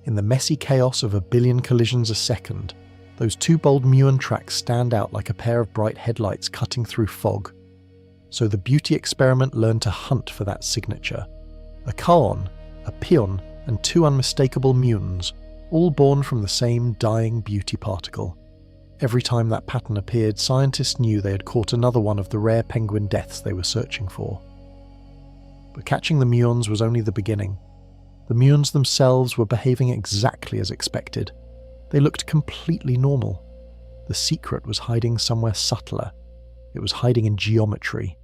In the messy chaos of a billion collisions a second, those two bold muon tracks stand out like a pair of bright headlights cutting through fog. So the beauty experiment learned to hunt for that signature. A kaon, a pion, and two unmistakable muons, all born from the same dying beauty particle. Every time that pattern appeared, scientists knew they had caught another one of the rare penguin deaths they were searching for. But catching the muons was only the beginning. The muons themselves were behaving exactly as expected. They looked completely normal. The secret was hiding somewhere subtler. It was hiding in geometry.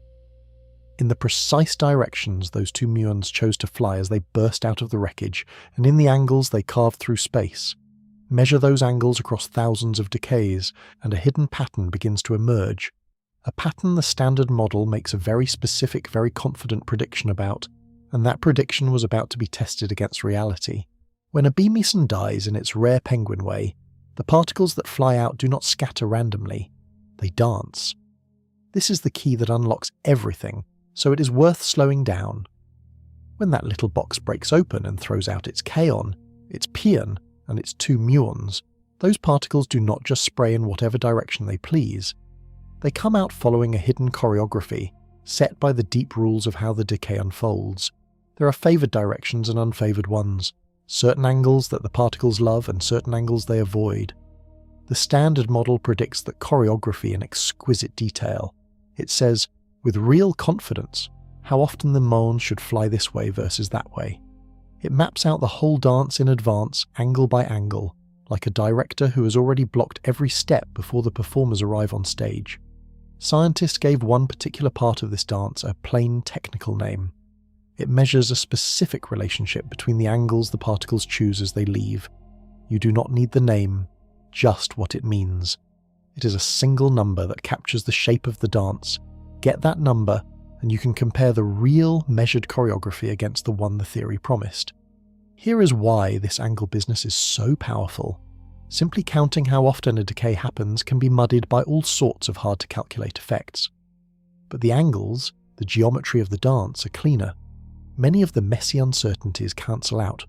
In the precise directions those two muons chose to fly as they burst out of the wreckage, and in the angles they carved through space. Measure those angles across thousands of decays, and a hidden pattern begins to emerge. A pattern the standard model makes a very specific, very confident prediction about, and that prediction was about to be tested against reality. When a bee meson dies in its rare penguin way, the particles that fly out do not scatter randomly. They dance. This is the key that unlocks everything, so it is worth slowing down. When that little box breaks open and throws out its kaon, its pion, and its two muons, those particles do not just spray in whatever direction they please. They come out following a hidden choreography, set by the deep rules of how the decay unfolds. There are favoured directions and unfavoured ones, certain angles that the particles love and certain angles they avoid. The standard model predicts that choreography in exquisite detail. It says, with real confidence, how often the muons should fly this way versus that way. It maps out the whole dance in advance, angle by angle, like a director who has already blocked every step before the performers arrive on stage. Scientists gave one particular part of this dance a plain technical name. It measures a specific relationship between the angles the particles choose as they leave. You do not need the name, just what it means. It is a single number that captures the shape of the dance. Get that number, and you can compare the real measured choreography against the one the theory promised. Here is why this angle business is so powerful. Simply counting how often a decay happens can be muddied by all sorts of hard-to-calculate effects. But the angles, the geometry of the dance, are cleaner. Many of the messy uncertainties cancel out,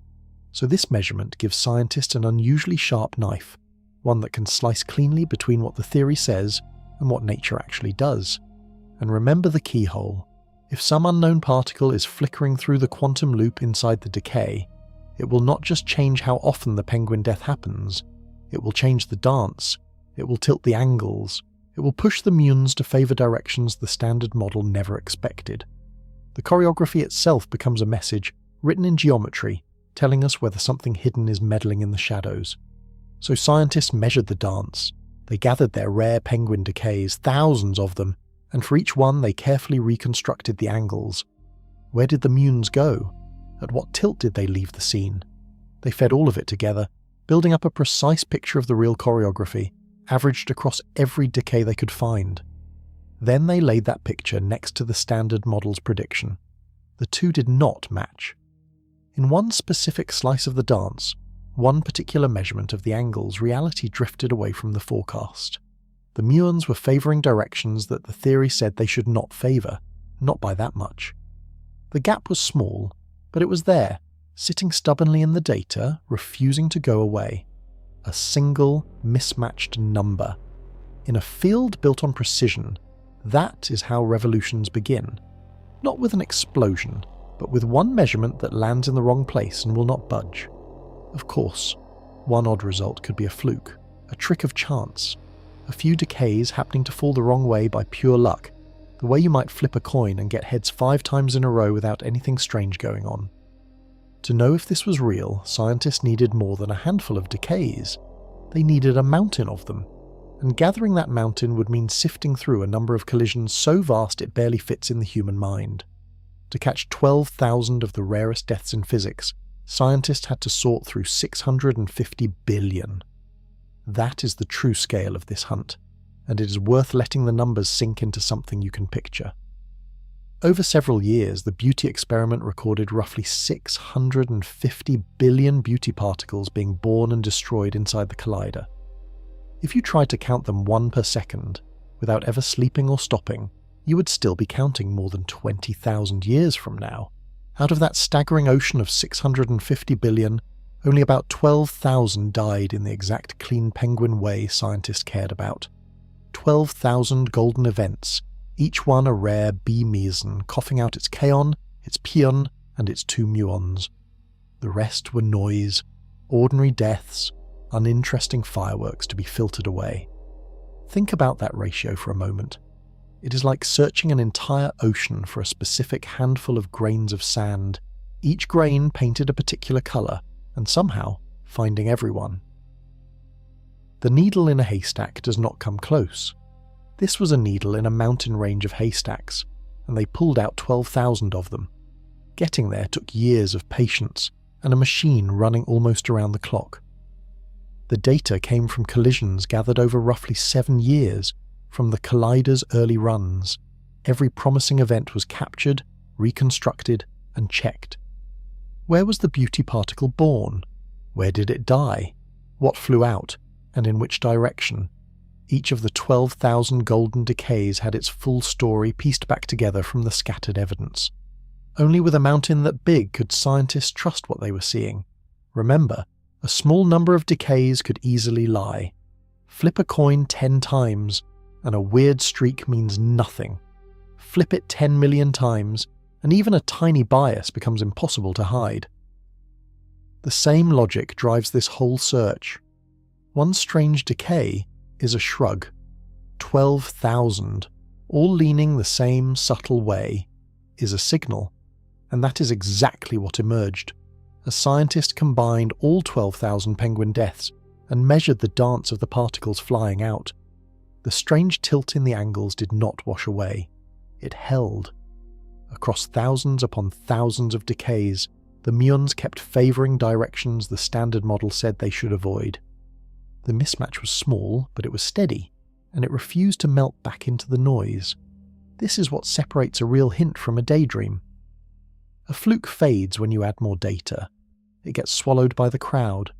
so this measurement gives scientists an unusually sharp knife, one that can slice cleanly between what the theory says and what nature actually does. And remember the keyhole. If some unknown particle is flickering through the quantum loop inside the decay, it will not just change how often the penguin death happens, it will change the dance, it will tilt the angles, it will push the muons to favour directions the standard model never expected. The choreography itself becomes a message, written in geometry, telling us whether something hidden is meddling in the shadows. So scientists measured the dance. They gathered their rare penguin decays, thousands of them, and for each one they carefully reconstructed the angles. Where did the muons go? At what tilt did they leave the scene? They fed all of it together, building up a precise picture of the real choreography, averaged across every decay they could find. Then they laid that picture next to the standard model's prediction. The two did not match. In one specific slice of the dance, one particular measurement of the angles, reality drifted away from the forecast. The muons were favouring directions that the theory said they should not favour, not by that much. The gap was small, but it was there, sitting stubbornly in the data, refusing to go away. A single, mismatched number. In a field built on precision, that is how revolutions begin. Not with an explosion, but with one measurement that lands in the wrong place and will not budge. Of course, one odd result could be a fluke, a trick of chance, a few decays happening to fall the wrong way by pure luck, the way you might flip a coin and get heads 5 times in a row without anything strange going on. To know if this was real, scientists needed more than a handful of decays. They needed a mountain of them, and gathering that mountain would mean sifting through a number of collisions so vast it barely fits in the human mind. To catch 12,000 of the rarest deaths in physics, scientists had to sort through 650 billion. That is the true scale of this hunt, and it is worth letting the numbers sink into something you can picture. Over several years, the beauty experiment recorded roughly 650 billion beauty particles being born and destroyed inside the collider. If you tried to count them 1 per second, without ever sleeping or stopping, you would still be counting more than 20,000 years from now. Out of that staggering ocean of 650 billion, only about 12,000 died in the exact clean penguin way scientists cared about. 12,000 golden events, each one a rare B meson coughing out its kaon, its pion, and its 2 muons. The rest were noise, ordinary deaths, uninteresting fireworks to be filtered away. Think about that ratio for a moment. It is like searching an entire ocean for a specific handful of grains of sand, each grain painted a particular colour, and somehow finding everyone. The needle in a haystack does not come close. This was a needle in a mountain range of haystacks, and they pulled out 12,000 of them. Getting there took years of patience and a machine running almost around the clock. The data came from collisions gathered over roughly 7 years, from the collider's early runs. Every promising event was captured, reconstructed, and checked. Where was the beauty particle born? Where did it die? What flew out, and in which direction? Each of the 12,000 golden decays had its full story pieced back together from the scattered evidence. Only with a mountain that big could scientists trust what they were seeing. Remember, a small number of decays could easily lie. Flip a coin 10 times, and a weird streak means nothing. Flip it 10 million times, and even a tiny bias becomes impossible to hide. The same logic drives this whole search. One strange decay is a shrug. 12,000, all leaning the same subtle way, is a signal, and that is exactly what emerged. A scientist combined all 12,000 penguin deaths and measured the dance of the particles flying out. The strange tilt in the angles did not wash away. It held. Across thousands upon thousands of decays, the muons kept favouring directions the standard model said they should avoid. The mismatch was small, but it was steady, and it refused to melt back into the noise. This is what separates a real hint from a daydream. A fluke fades when you add more data. It gets swallowed by the crowd.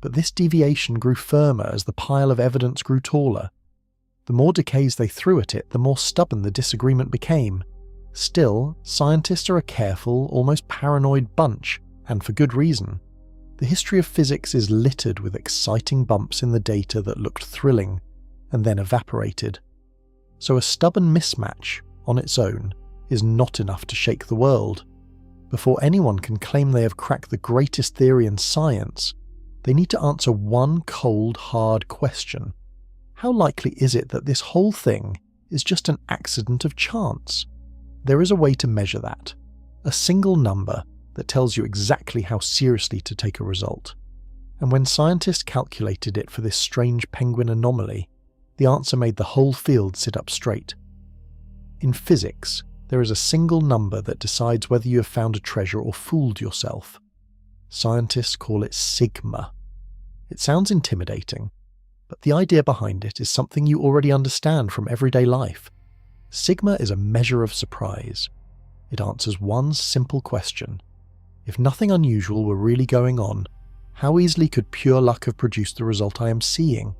But this deviation grew firmer as the pile of evidence grew taller. The more decays they threw at it, the more stubborn the disagreement became. Still, scientists are a careful, almost paranoid bunch, and for good reason. The history of physics is littered with exciting bumps in the data that looked thrilling, and then evaporated. So a stubborn mismatch, on its own, is not enough to shake the world. Before anyone can claim they have cracked the greatest theory in science, they need to answer one cold, hard question. How likely is it that this whole thing is just an accident of chance? There is a way to measure that. A single number that tells you exactly how seriously to take a result. And when scientists calculated it for this strange penguin anomaly, the answer made the whole field sit up straight. In physics, there is a single number that decides whether you have found a treasure or fooled yourself. Scientists call it sigma. It sounds intimidating, but the idea behind it is something you already understand from everyday life. Sigma is a measure of surprise. It answers one simple question. If nothing unusual were really going on, How easily could pure luck have produced the result I am seeing?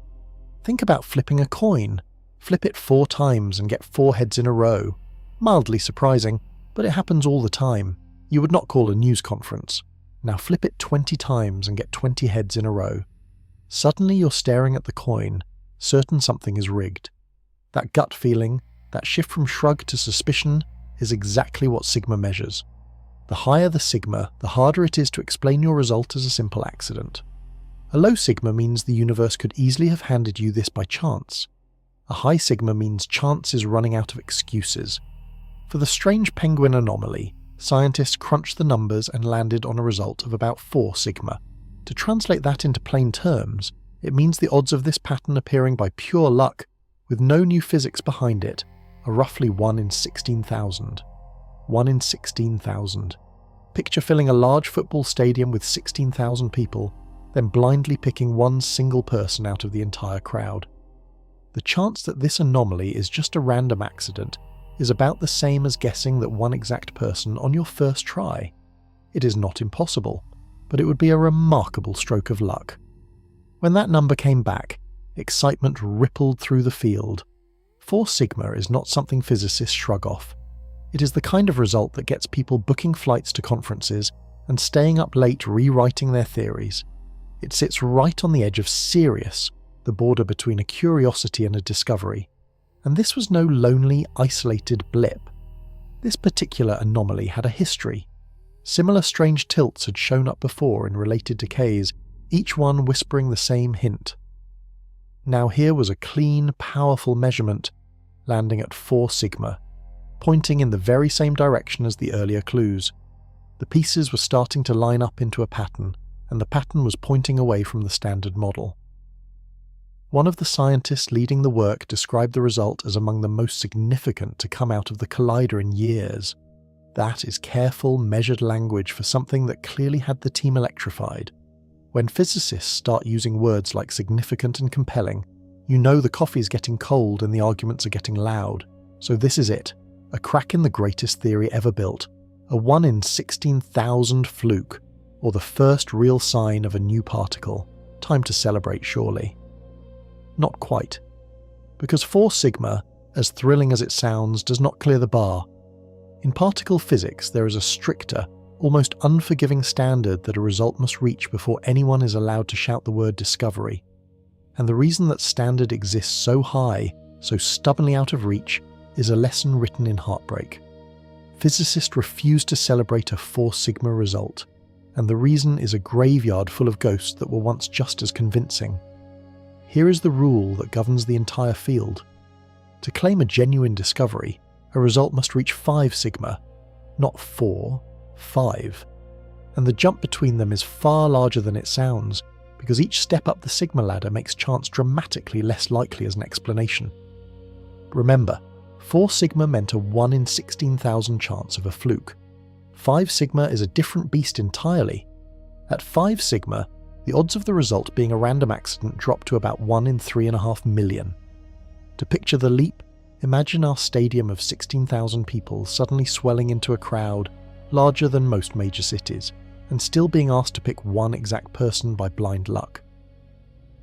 Think about flipping a coin. Flip it 4 times and get 4 heads in a row. Mildly surprising, but it happens all the time. You would not call a news conference. Now flip it 20 times and get 20 heads in a row. Suddenly you're staring at the coin, certain something is rigged. That gut feeling, that shift from shrug to suspicion, is exactly what sigma measures. The higher the sigma, the harder it is to explain your result as a simple accident. A low sigma means the universe could easily have handed you this by chance. A high sigma means chance is running out of excuses. For the strange penguin anomaly, scientists crunched the numbers and landed on a result of about 4 sigma. To translate that into plain terms, it means the odds of this pattern appearing by pure luck, with no new physics behind it, are roughly 1 in 16,000. 1 in 16,000. Picture filling a large football stadium with 16,000 people, then blindly picking one single person out of the entire crowd. The chance that this anomaly is just a random accident is about the same as guessing that one exact person on your first try. It is not impossible, but it would be a remarkable stroke of luck. When that number came back, excitement rippled through the field. 4 sigma is not something physicists shrug off. It is the kind of result that gets people booking flights to conferences and staying up late rewriting their theories. It sits right on the edge of serious, the border between a curiosity and a discovery. And this was no lonely, isolated blip. This particular anomaly had a history. Similar strange tilts had shown up before in related decays, each one whispering the same hint. Now here was a clean, powerful measurement, landing at 4 sigma, pointing in the very same direction as the earlier clues. The pieces were starting to line up into a pattern, and the pattern was pointing away from the standard model. One of the scientists leading the work described the result as among the most significant to come out of the collider in years. That is careful, measured language for something that clearly had the team electrified. When physicists start using words like significant and compelling, you know the coffee's getting cold and the arguments are getting loud. So this is it. A crack in the greatest theory ever built. A 1 in 16,000 fluke, or the first real sign of a new particle. Time to celebrate, surely. Not quite. Because 4 sigma, as thrilling as it sounds, does not clear the bar. In particle physics, there is a stricter, almost unforgiving standard that a result must reach before anyone is allowed to shout the word discovery. And the reason that standard exists so high, so stubbornly out of reach, is a lesson written in heartbreak. Physicists refuse to celebrate a 4 sigma result, and the reason is a graveyard full of ghosts that were once just as convincing. Here is the rule that governs the entire field. To claim a genuine discovery, a result must reach 5 sigma, not 4, 5. And the jump between them is far larger than it sounds, because each step up the sigma ladder makes chance dramatically less likely as an explanation. Remember, 4 sigma meant a 1 in 16,000 chance of a fluke. 5 sigma is a different beast entirely. At 5 sigma, the odds of the result being a random accident drop to about 1 in 3.5 million. To picture the leap, imagine our stadium of 16,000 people suddenly swelling into a crowd larger than most major cities, and still being asked to pick one exact person by blind luck.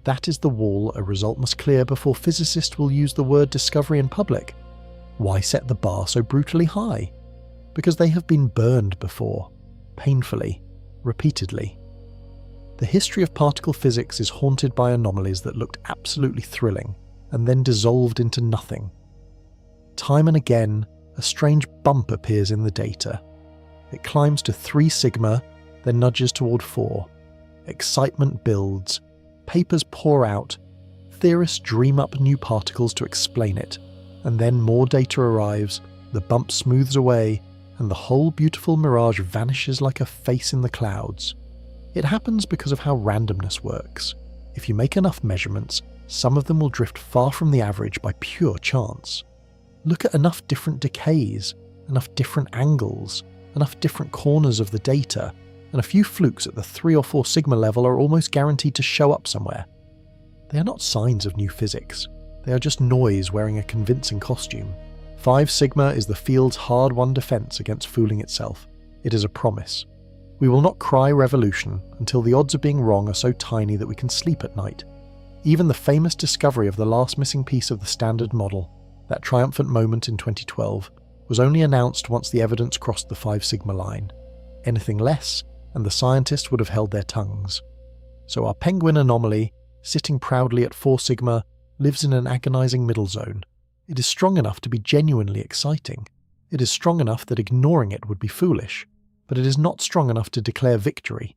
That is the wall a result must clear before physicists will use the word discovery in public. Why set the bar so brutally high? Because they have been burned before, painfully, repeatedly. The history of particle physics is haunted by anomalies that looked absolutely thrilling, and then dissolved into nothing. Time and again, a strange bump appears in the data. It climbs to 3 sigma, then nudges toward 4. Excitement builds, papers pour out, theorists dream up new particles to explain it, and then more data arrives, the bump smooths away, and the whole beautiful mirage vanishes like a face in the clouds. It happens because of how randomness works. If you make enough measurements, some of them will drift far from the average by pure chance. Look at enough different decays, enough different angles, enough different corners of the data, and a few flukes at the 3 or 4 sigma level are almost guaranteed to show up somewhere. They are not signs of new physics. They are just noise wearing a convincing costume. 5 sigma is the field's hard-won defense against fooling itself. It is a promise. We will not cry revolution until the odds of being wrong are so tiny that we can sleep at night. Even the famous discovery of the last missing piece of the Standard Model, that triumphant moment in 2012, was only announced once the evidence crossed the 5 sigma line. Anything less, and the scientists would have held their tongues. So our penguin anomaly, sitting proudly at 4 sigma, lives in an agonizing middle zone. It is strong enough to be genuinely exciting. It is strong enough that ignoring it would be foolish, but it is not strong enough to declare victory.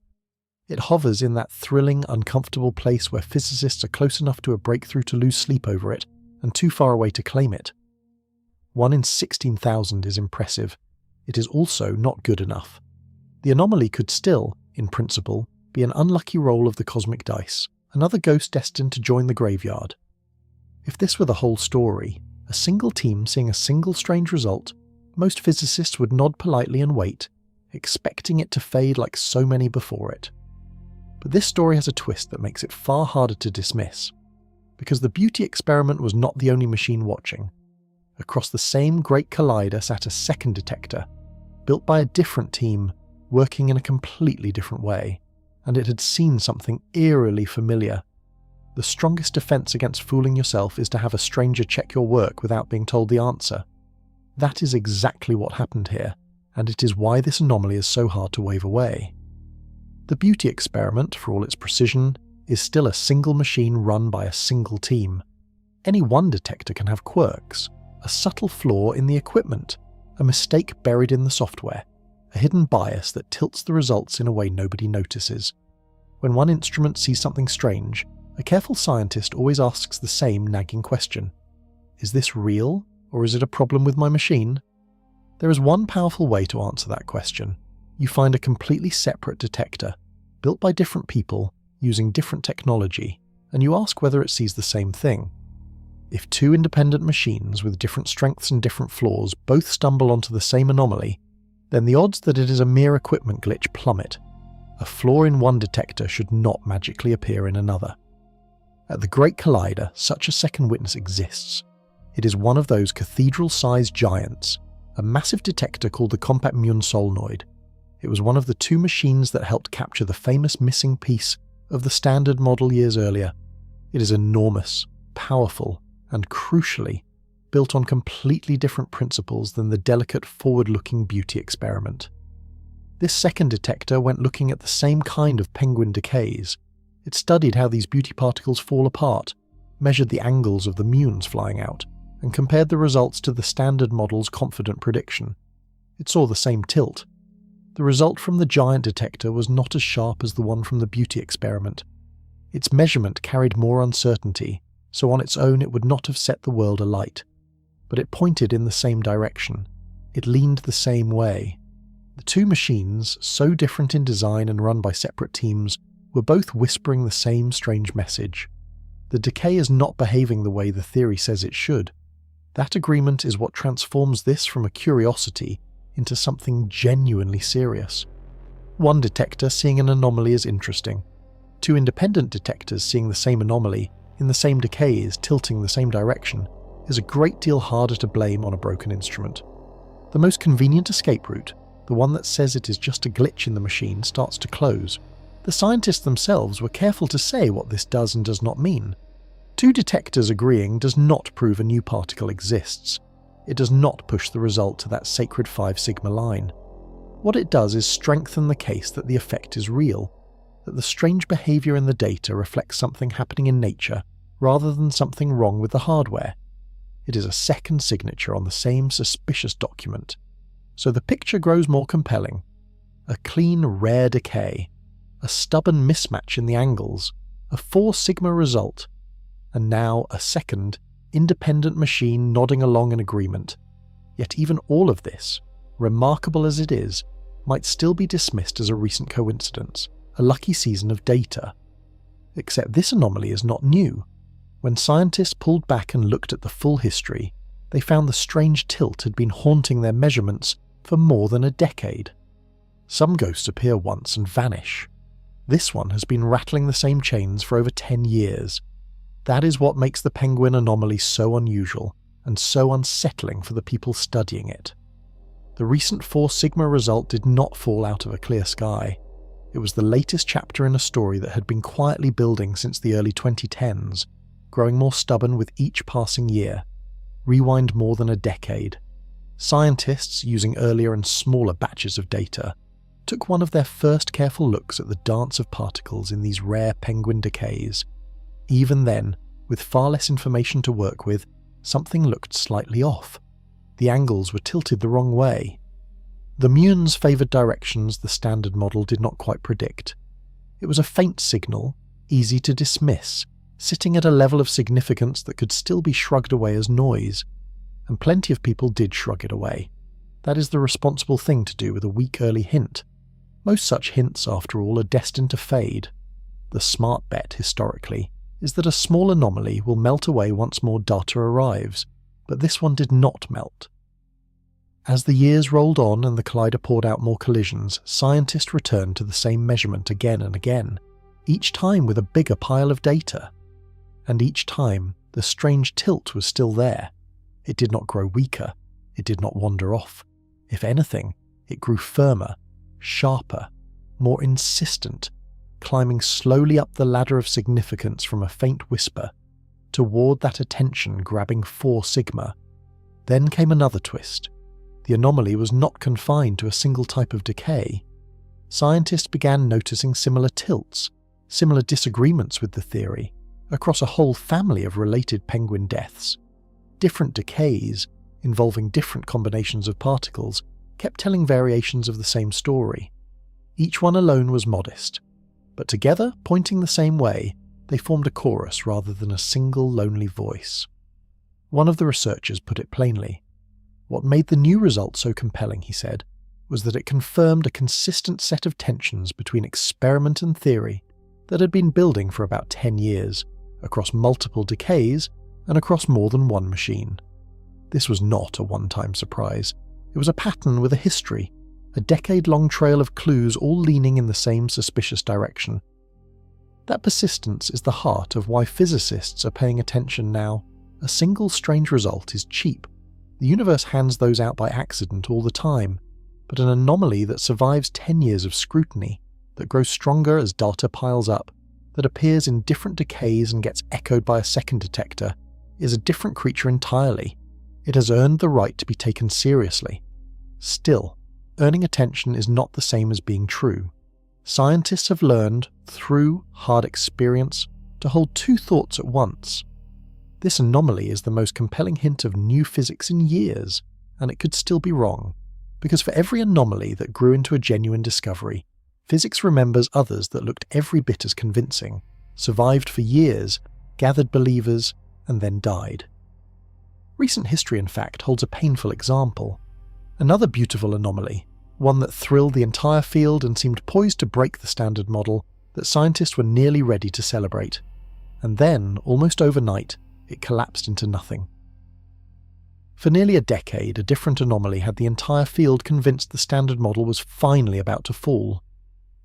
It hovers in that thrilling, uncomfortable place where physicists are close enough to a breakthrough to lose sleep over it, and too far away to claim it. 1 in 16,000 is impressive. It is also not good enough. The anomaly could still, in principle, be an unlucky roll of the cosmic dice, another ghost destined to join the graveyard. If this were the whole story, a single team seeing a single strange result, most physicists would nod politely and wait, expecting it to fade like so many before it. But this story has a twist that makes it far harder to dismiss, because the beauty experiment was not the only machine watching. Across the same Great Collider sat a second detector, built by a different team, working in a completely different way, and it had seen something eerily familiar. The strongest defense against fooling yourself is to have a stranger check your work without being told the answer. That is exactly what happened here, and it is why this anomaly is so hard to wave away. The beauty experiment, for all its precision, is still a single machine run by a single team. Any one detector can have quirks, a subtle flaw in the equipment, a mistake buried in the software, a hidden bias that tilts the results in a way nobody notices. When one instrument sees something strange, a careful scientist always asks the same nagging question. Is this real, or is it a problem with my machine? There is one powerful way to answer that question. You find a completely separate detector, built by different people, using different technology, and you ask whether it sees the same thing. If 2 independent machines with different strengths and different flaws both stumble onto the same anomaly, then the odds that it is a mere equipment glitch plummet. A flaw in one detector should not magically appear in another. At the Great Collider, such a second witness exists. It is one of those cathedral-sized giants, a massive detector called the Compact Mun Solenoid. It was one of the 2 machines that helped capture the famous missing piece of the Standard Model years earlier. It is enormous, powerful, and crucially, built on completely different principles than the delicate, forward-looking beauty experiment. This second detector went looking at the same kind of penguin decays. It studied how these beauty particles fall apart, measured the angles of the muons flying out, and compared the results to the Standard Model's confident prediction. It saw the same tilt. The result from the giant detector was not as sharp as the one from the beauty experiment. Its measurement carried more uncertainty, so on its own it would not have set the world alight. But it pointed in the same direction. It leaned the same way. The 2 machines, so different in design and run by separate teams, were both whispering the same strange message. The decay is not behaving the way the theory says it should. That agreement is what transforms this from a curiosity into something genuinely serious. One detector seeing an anomaly is interesting. 2 independent detectors seeing the same anomaly, in the same decays, tilting the same direction, is a great deal harder to blame on a broken instrument. The most convenient escape route, the one that says it is just a glitch in the machine, starts to close. The scientists themselves were careful to say what this does and does not mean. 2 detectors agreeing does not prove a new particle exists. It does not push the result to that sacred 5 sigma line. What it does is strengthen the case that the effect is real, that the strange behavior in the data reflects something happening in nature rather than something wrong with the hardware. It is a second signature on the same suspicious document. So the picture grows more compelling. A clean, rare decay, a stubborn mismatch in the angles, a 4 sigma result, and now a second, independent machine nodding along in agreement. Yet even all of this, remarkable as it is, might still be dismissed as a recent coincidence, a lucky season of data. Except this anomaly is not new. When scientists pulled back and looked at the full history, they found the strange tilt had been haunting their measurements for more than a decade. Some ghosts appear once and vanish. This one has been rattling the same chains for over 10 years. That is what makes the penguin anomaly so unusual and so unsettling for the people studying it. The recent 4 Sigma result did not fall out of a clear sky. It was the latest chapter in a story that had been quietly building since the early 2010s, growing more stubborn with each passing year. Rewind more than a decade. Scientists, using earlier and smaller batches of data, took one of their first careful looks at the dance of particles in these rare penguin decays. Even then, with far less information to work with, something looked slightly off. The angles were tilted the wrong way. The muons favoured directions the standard model did not quite predict. It was a faint signal, easy to dismiss, sitting at a level of significance that could still be shrugged away as noise. And plenty of people did shrug it away. That is the responsible thing to do with a weak early hint. Most such hints, after all, are destined to fade. The smart bet, historically, is that a small anomaly will melt away once more data arrives, but this one did not melt. As the years rolled on and the collider poured out more collisions, scientists returned to the same measurement again and again, each time with a bigger pile of data. And each time, the strange tilt was still there. It did not grow weaker, it did not wander off. If anything, it grew firmer, sharper, more insistent, climbing slowly up the ladder of significance from a faint whisper, toward that attention-grabbing 4 Sigma. Then came another twist. The anomaly was not confined to a single type of decay. Scientists began noticing similar tilts, similar disagreements with the theory, across a whole family of related penguin deaths. Different decays, involving different combinations of particles, kept telling variations of the same story. Each one alone was modest, but together, pointing the same way, they formed a chorus rather than a single lonely voice. One of the researchers put it plainly. What made the new result so compelling, he said, was that it confirmed a consistent set of tensions between experiment and theory that had been building for about 10 years, across multiple decays and across more than one machine. This was not a one-time surprise. It was a pattern with a history, a decade-long trail of clues all leaning in the same suspicious direction. That persistence is the heart of why physicists are paying attention now. A single strange result is cheap. The universe hands those out by accident all the time, but an anomaly that survives 10 years of scrutiny, that grows stronger as data piles up, that appears in different decays and gets echoed by a second detector, is a different creature entirely. It has earned the right to be taken seriously. Still, earning attention is not the same as being true. Scientists have learned, through hard experience, to hold 2 thoughts at once. This anomaly is the most compelling hint of new physics in years, and it could still be wrong, because for every anomaly that grew into a genuine discovery, physics remembers others that looked every bit as convincing, survived for years, gathered believers, and then died. Recent history, in fact, holds a painful example. Another beautiful anomaly, one that thrilled the entire field and seemed poised to break the standard model, that scientists were nearly ready to celebrate. And then, almost overnight, it collapsed into nothing. For nearly a decade, a different anomaly had the entire field convinced the standard model was finally about to fall.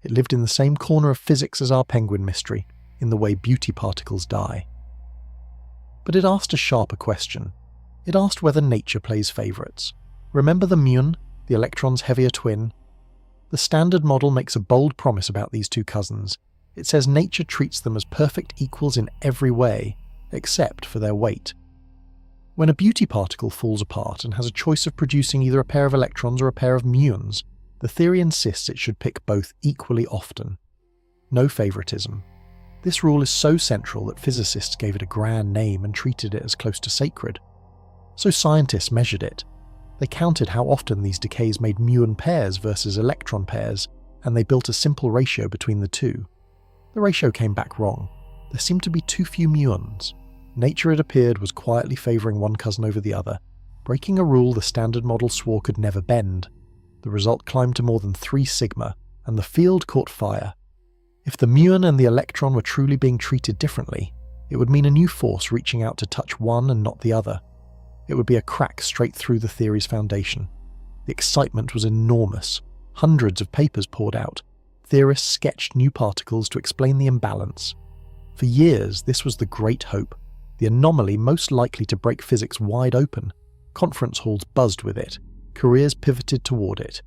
It lived in the same corner of physics as our penguin mystery, in the way beauty particles die. But it asked a sharper question. It asked whether nature plays favourites. Remember the muon, the electron's heavier twin? The standard model makes a bold promise about these 2 cousins. It says nature treats them as perfect equals in every way, except for their weight. When a beauty particle falls apart and has a choice of producing either a pair of electrons or a pair of muons, the theory insists it should pick both equally often. No favouritism. This rule is so central that physicists gave it a grand name and treated it as close to sacred. So scientists measured it. They counted how often these decays made muon pairs versus electron pairs, and they built a simple ratio between the 2. The ratio came back wrong. There seemed to be too few muons. Nature, it appeared, was quietly favouring one cousin over the other, breaking a rule the standard model swore could never bend. The result climbed to more than 3 Sigma, and the field caught fire. If the muon and the electron were truly being treated differently, it would mean a new force reaching out to touch one and not the other. It would be a crack straight through the theory's foundation. The excitement was enormous. Hundreds of papers poured out. Theorists sketched new particles to explain the imbalance. For years, this was the great hope, the anomaly most likely to break physics wide open. Conference halls buzzed with it. careers pivoted toward it.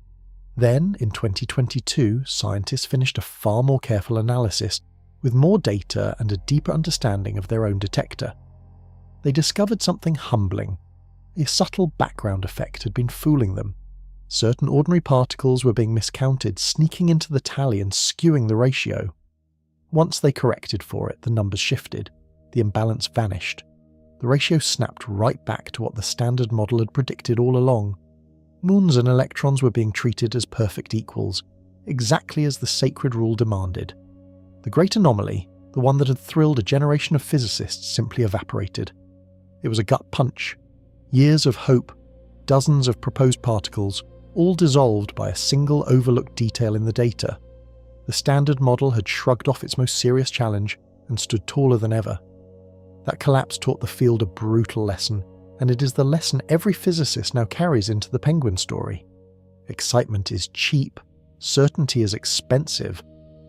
Then, in 2022, scientists finished a far more careful analysis with more data and a deeper understanding of their own detector. They discovered something humbling. A subtle background effect had been fooling them. Certain ordinary particles were being miscounted, sneaking into the tally and skewing the ratio. Once they corrected for it, the numbers shifted. The imbalance vanished. The ratio snapped right back to what the standard model had predicted all along. Moons and electrons were being treated as perfect equals, exactly as the sacred rule demanded. The great anomaly, the one that had thrilled a generation of physicists, simply evaporated. It was a gut punch. Years of hope, dozens of proposed particles, all dissolved by a single overlooked detail in the data. The standard model had shrugged off its most serious challenge and stood taller than ever. That collapse taught the field a brutal lesson, and it is the lesson every physicist now carries into the Penguin story. Excitement is cheap, certainty is expensive,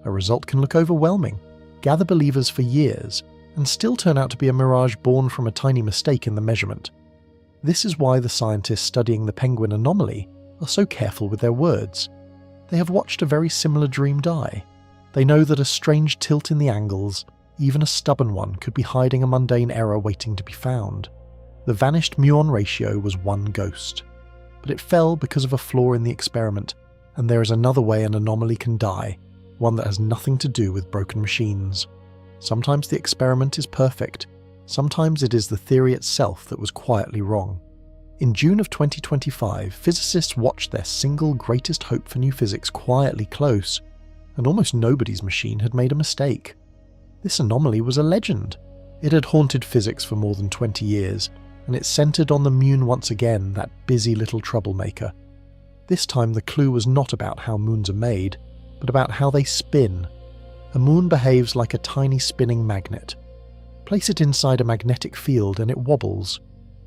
a result can look overwhelming, gather believers for years, and still turn out to be a mirage born from a tiny mistake in the measurement. This is why the scientists studying the Penguin anomaly are so careful with their words. They have watched a very similar dream die. They know that a strange tilt in the angles, even a stubborn one, could be hiding a mundane error waiting to be found. The vanished muon ratio was one ghost, but it fell because of a flaw in the experiment, and there is another way an anomaly can die, one that has nothing to do with broken machines. Sometimes the experiment is perfect, sometimes it is the theory itself that was quietly wrong. In June of 2025, physicists watched their single greatest hope for new physics quietly close, and almost nobody's machine had made a mistake. This anomaly was a legend. It had haunted physics for more than 20 years, and it centered on the Moon once again, that busy little troublemaker. This time the clue was not about how moons are made, but about how they spin. A moon behaves like a tiny spinning magnet. Place it inside a magnetic field and it wobbles,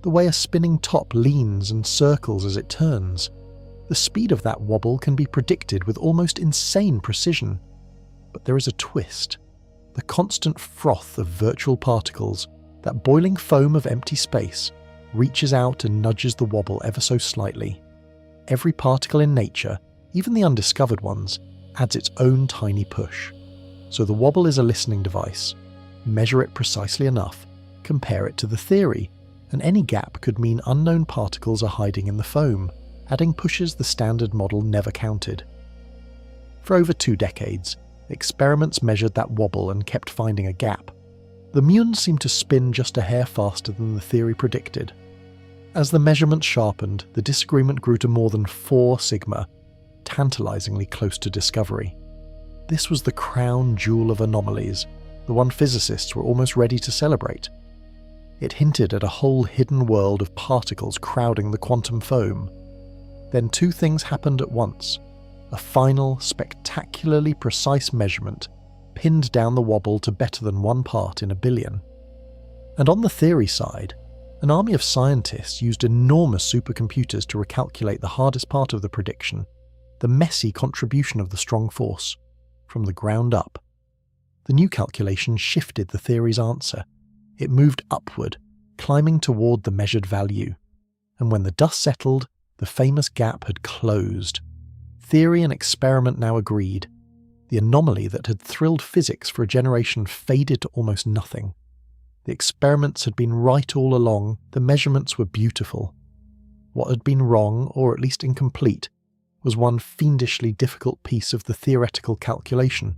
the way a spinning top leans and circles as it turns. The speed of that wobble can be predicted with almost insane precision. But there is a twist. The constant froth of virtual particles, that boiling foam of empty space, reaches out and nudges the wobble ever so slightly. Every particle in nature, even the undiscovered ones, adds its own tiny push. So the wobble is a listening device. Measure it precisely enough, compare it to the theory, and any gap could mean unknown particles are hiding in the foam, adding pushes the standard model never counted. For over 2 decades, experiments measured that wobble and kept finding a gap. The muons seemed to spin just a hair faster than the theory predicted. As the measurements sharpened, the disagreement grew to more than 4 sigma, tantalizingly close to discovery. This was the crown jewel of anomalies, the one physicists were almost ready to celebrate. It hinted at a whole hidden world of particles crowding the quantum foam. Then 2 things happened at once. A final, spectacularly precise measurement pinned down the wobble to better than 1 part in a billion. And on the theory side, an army of scientists used enormous supercomputers to recalculate the hardest part of the prediction, the messy contribution of the strong force, from the ground up. The new calculation shifted the theory's answer. It moved upward, climbing toward the measured value. And when the dust settled, the famous gap had closed. Theory and experiment now agreed. The anomaly that had thrilled physics for a generation faded to almost nothing. The experiments had been right all along, the measurements were beautiful. What had been wrong, or at least incomplete, was one fiendishly difficult piece of the theoretical calculation.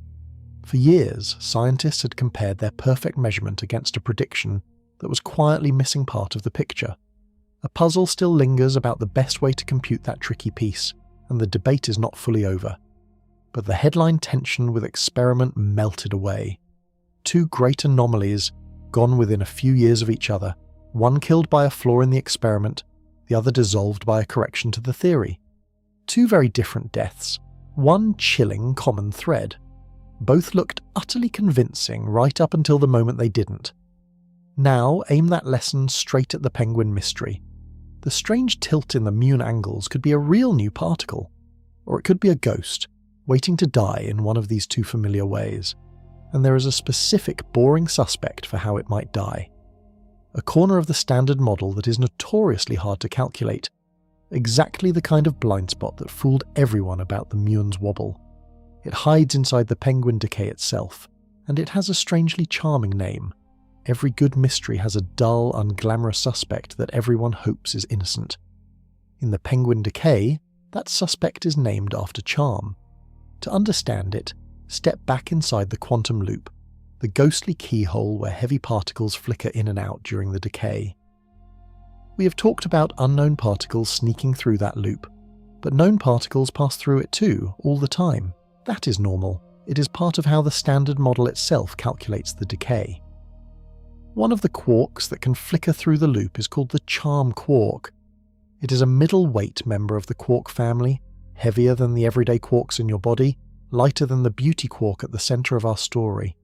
For years, scientists had compared their perfect measurement against a prediction that was quietly missing part of the picture. A puzzle still lingers about the best way to compute that tricky piece, and the debate is not fully over. But the headline tension with experiment melted away. 2 great anomalies, gone within a few years of each other, one killed by a flaw in the experiment, the other dissolved by a correction to the theory. 2 very different deaths, one chilling common thread. Both looked utterly convincing right up until the moment they didn't. Now aim that lesson straight at the Penguin mystery. The strange tilt in the muon angles could be a real new particle, or it could be a ghost, waiting to die in one of these 2 familiar ways. And there is a specific boring suspect for how it might die. A corner of the standard model that is notoriously hard to calculate, exactly the kind of blind spot that fooled everyone about the muon's wobble. It hides inside the penguin decay itself, and it has a strangely charming name. Every good mystery has a dull, unglamorous suspect that everyone hopes is innocent. In the penguin decay, that suspect is named after charm. To understand it, step back inside the quantum loop, the ghostly keyhole where heavy particles flicker in and out during the decay. We have talked about unknown particles sneaking through that loop, but known particles pass through it too, all the time. That is normal. It is part of how the standard model itself calculates the decay. One of the quarks that can flicker through the loop is called the charm quark. It is a middle-weight member of the quark family, heavier than the everyday quarks in your body, lighter than the beauty quark at the centre of our story.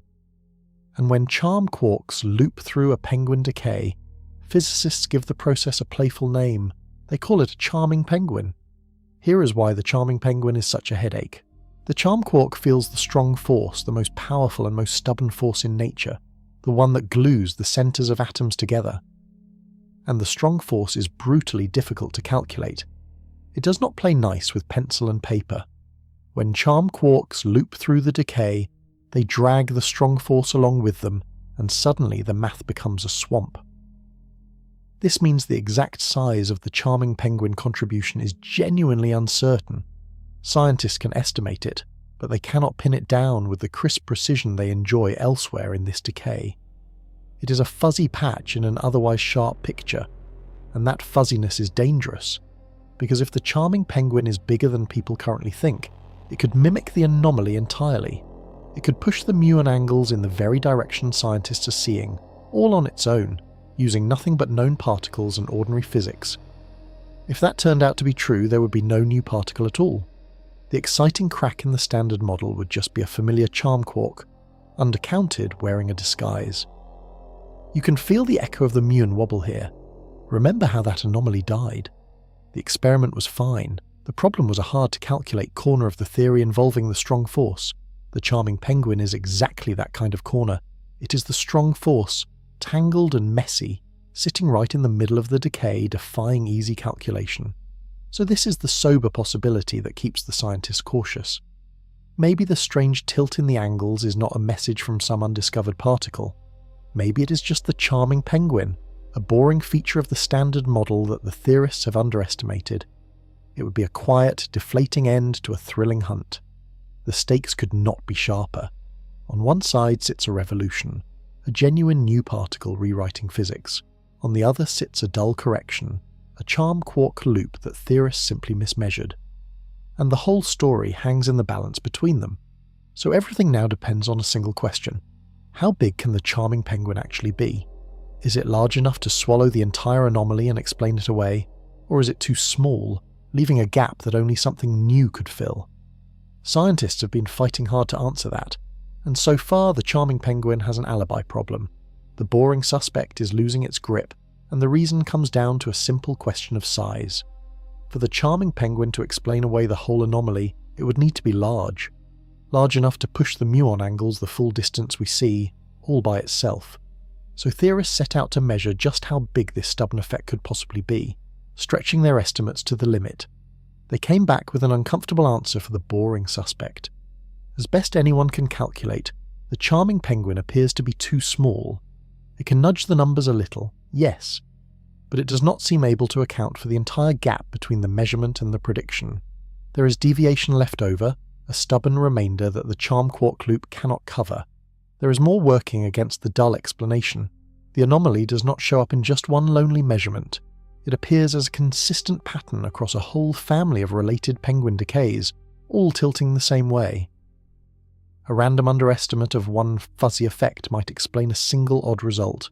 And when charm quarks loop through a penguin decay, physicists give the process a playful name. They call it a charming penguin. Here is why the charming penguin is such a headache. The charm quark feels the strong force, the most powerful and most stubborn force in nature, the one that glues the centres of atoms together. And the strong force is brutally difficult to calculate. It does not play nice with pencil and paper. When charm quarks loop through the decay, they drag the strong force along with them, and suddenly the math becomes a swamp. This means the exact size of the charming penguin contribution is genuinely uncertain. Scientists can estimate it, but they cannot pin it down with the crisp precision they enjoy elsewhere in this decay. It is a fuzzy patch in an otherwise sharp picture, and that fuzziness is dangerous, because if the charming penguin is bigger than people currently think, it could mimic the anomaly entirely. It could push the muon angles in the very direction scientists are seeing, all on its own, using nothing but known particles and ordinary physics. If that turned out to be true, there would be no new particle at all. The exciting crack in the standard model would just be a familiar charm quark, undercounted, wearing a disguise. You can feel the echo of the muon wobble here. Remember how that anomaly died. The experiment was fine. The problem was a hard-to-calculate corner of the theory involving the strong force. The charming penguin is exactly that kind of corner. It is the strong force, tangled and messy, sitting right in the middle of the decay, defying easy calculation. So this is the sober possibility that keeps the scientists cautious. Maybe the strange tilt in the angles is not a message from some undiscovered particle. Maybe it is just the charming penguin, a boring feature of the standard model that the theorists have underestimated. It would be a quiet, deflating end to a thrilling hunt. The stakes could not be sharper. On one side sits a revolution, a genuine new particle rewriting physics. On the other sits a dull correction, a charm quark loop that theorists simply mismeasured. And the whole story hangs in the balance between them. So everything now depends on a single question. How big can the charming penguin actually be? Is it large enough to swallow the entire anomaly and explain it away? Or is it too small, leaving a gap that only something new could fill? Scientists have been fighting hard to answer that, and so far the charming penguin has an alibi problem. The boring suspect is losing its grip, and the reason comes down to a simple question of size. For the charming penguin to explain away the whole anomaly, it would need to be large. Large enough to push the muon angles the full distance we see, all by itself. So theorists set out to measure just how big this stubborn effect could possibly be, stretching their estimates to the limit. They came back with an uncomfortable answer for the boring suspect. As best anyone can calculate, the charming penguin appears to be too small. It can nudge the numbers a little, yes, but it does not seem able to account for the entire gap between the measurement and the prediction. There is deviation left over, a stubborn remainder that the charm quark loop cannot cover. There is more working against the dull explanation. The anomaly does not show up in just one lonely measurement. It appears as a consistent pattern across a whole family of related penguin decays, all tilting the same way. A random underestimate of one fuzzy effect might explain a single odd result.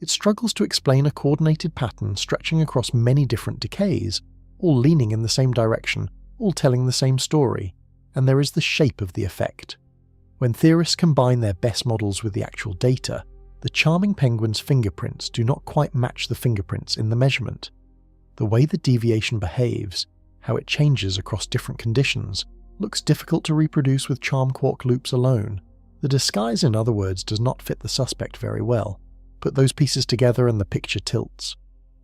It struggles to explain a coordinated pattern stretching across many different decays, all leaning in the same direction, all telling the same story. And there is the shape of the effect. When theorists combine their best models with the actual data, the charming penguin's fingerprints do not quite match the fingerprints in the measurement. The way the deviation behaves, how it changes across different conditions, looks difficult to reproduce with charm quark loops alone. The disguise, in other words, does not fit the suspect very well. Put those pieces together and the picture tilts.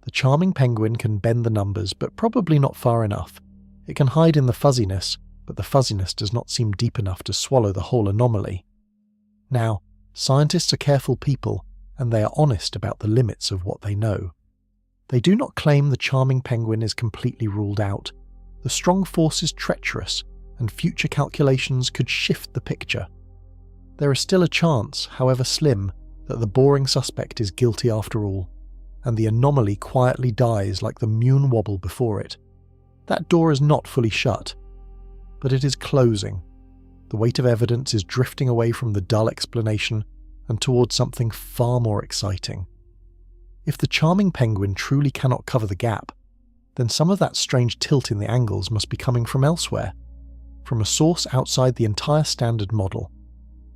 The charming penguin can bend the numbers, but probably not far enough. It can hide in the fuzziness, but the fuzziness does not seem deep enough to swallow the whole anomaly. Now, scientists are careful people, and they are honest about the limits of what they know. They do not claim the charming penguin is completely ruled out. The strong force is treacherous, and future calculations could shift the picture. There is still a chance, however slim, that the boring suspect is guilty after all, and the anomaly quietly dies like the Mune wobble before it. That door is not fully shut, but it is closing. The weight of evidence is drifting away from the dull explanation and towards something far more exciting. If the charming penguin truly cannot cover the gap, then some of that strange tilt in the angles must be coming from elsewhere, from a source outside the entire standard model,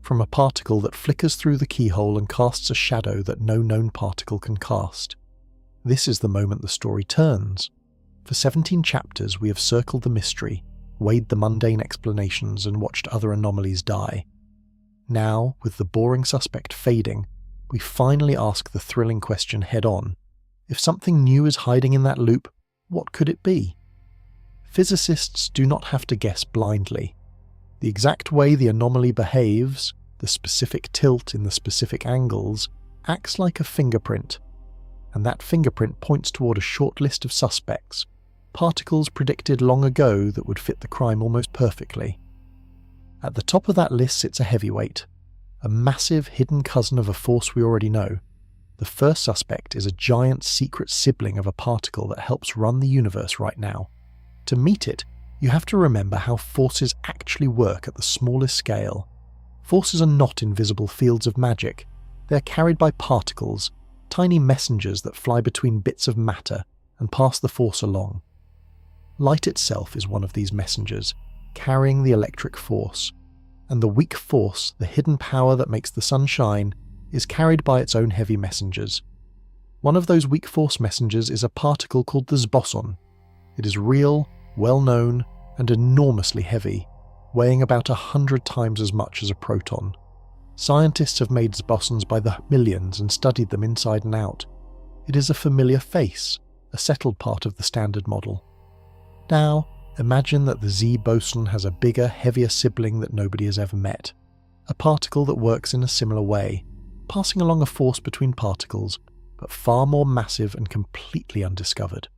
from a particle that flickers through the keyhole and casts a shadow that no known particle can cast. This is the moment the story turns. For 17 chapters we have circled the mystery, weighed the mundane explanations, and watched other anomalies die. Now, with the boring suspect fading, we finally ask the thrilling question head-on. If something new is hiding in that loop, what could it be? Physicists do not have to guess blindly. The exact way the anomaly behaves, the specific tilt in the specific angles, acts like a fingerprint, and that fingerprint points toward a short list of suspects, particles predicted long ago that would fit the crime almost perfectly. At the top of that list sits a heavyweight, a massive hidden cousin of a force we already know. The first suspect is a giant secret sibling of a particle that helps run the universe right now. To meet it, you have to remember how forces actually work at the smallest scale. Forces are not invisible fields of magic. They are carried by particles, tiny messengers that fly between bits of matter and pass the force along. Light itself is one of these messengers, carrying the electric force, and the weak force, the hidden power that makes the sun shine, is carried by its own heavy messengers. One of those weak force messengers is a particle called the boson. It is real, well-known, and enormously heavy, weighing about 100 times as much as a proton. Scientists have made bosons by the millions and studied them inside and out. It is a familiar face, a settled part of the standard model. Now, imagine that the Z boson has a bigger, heavier sibling that nobody has ever met. A particle that works in a similar way, passing along a force between particles, but far more massive and completely undiscovered.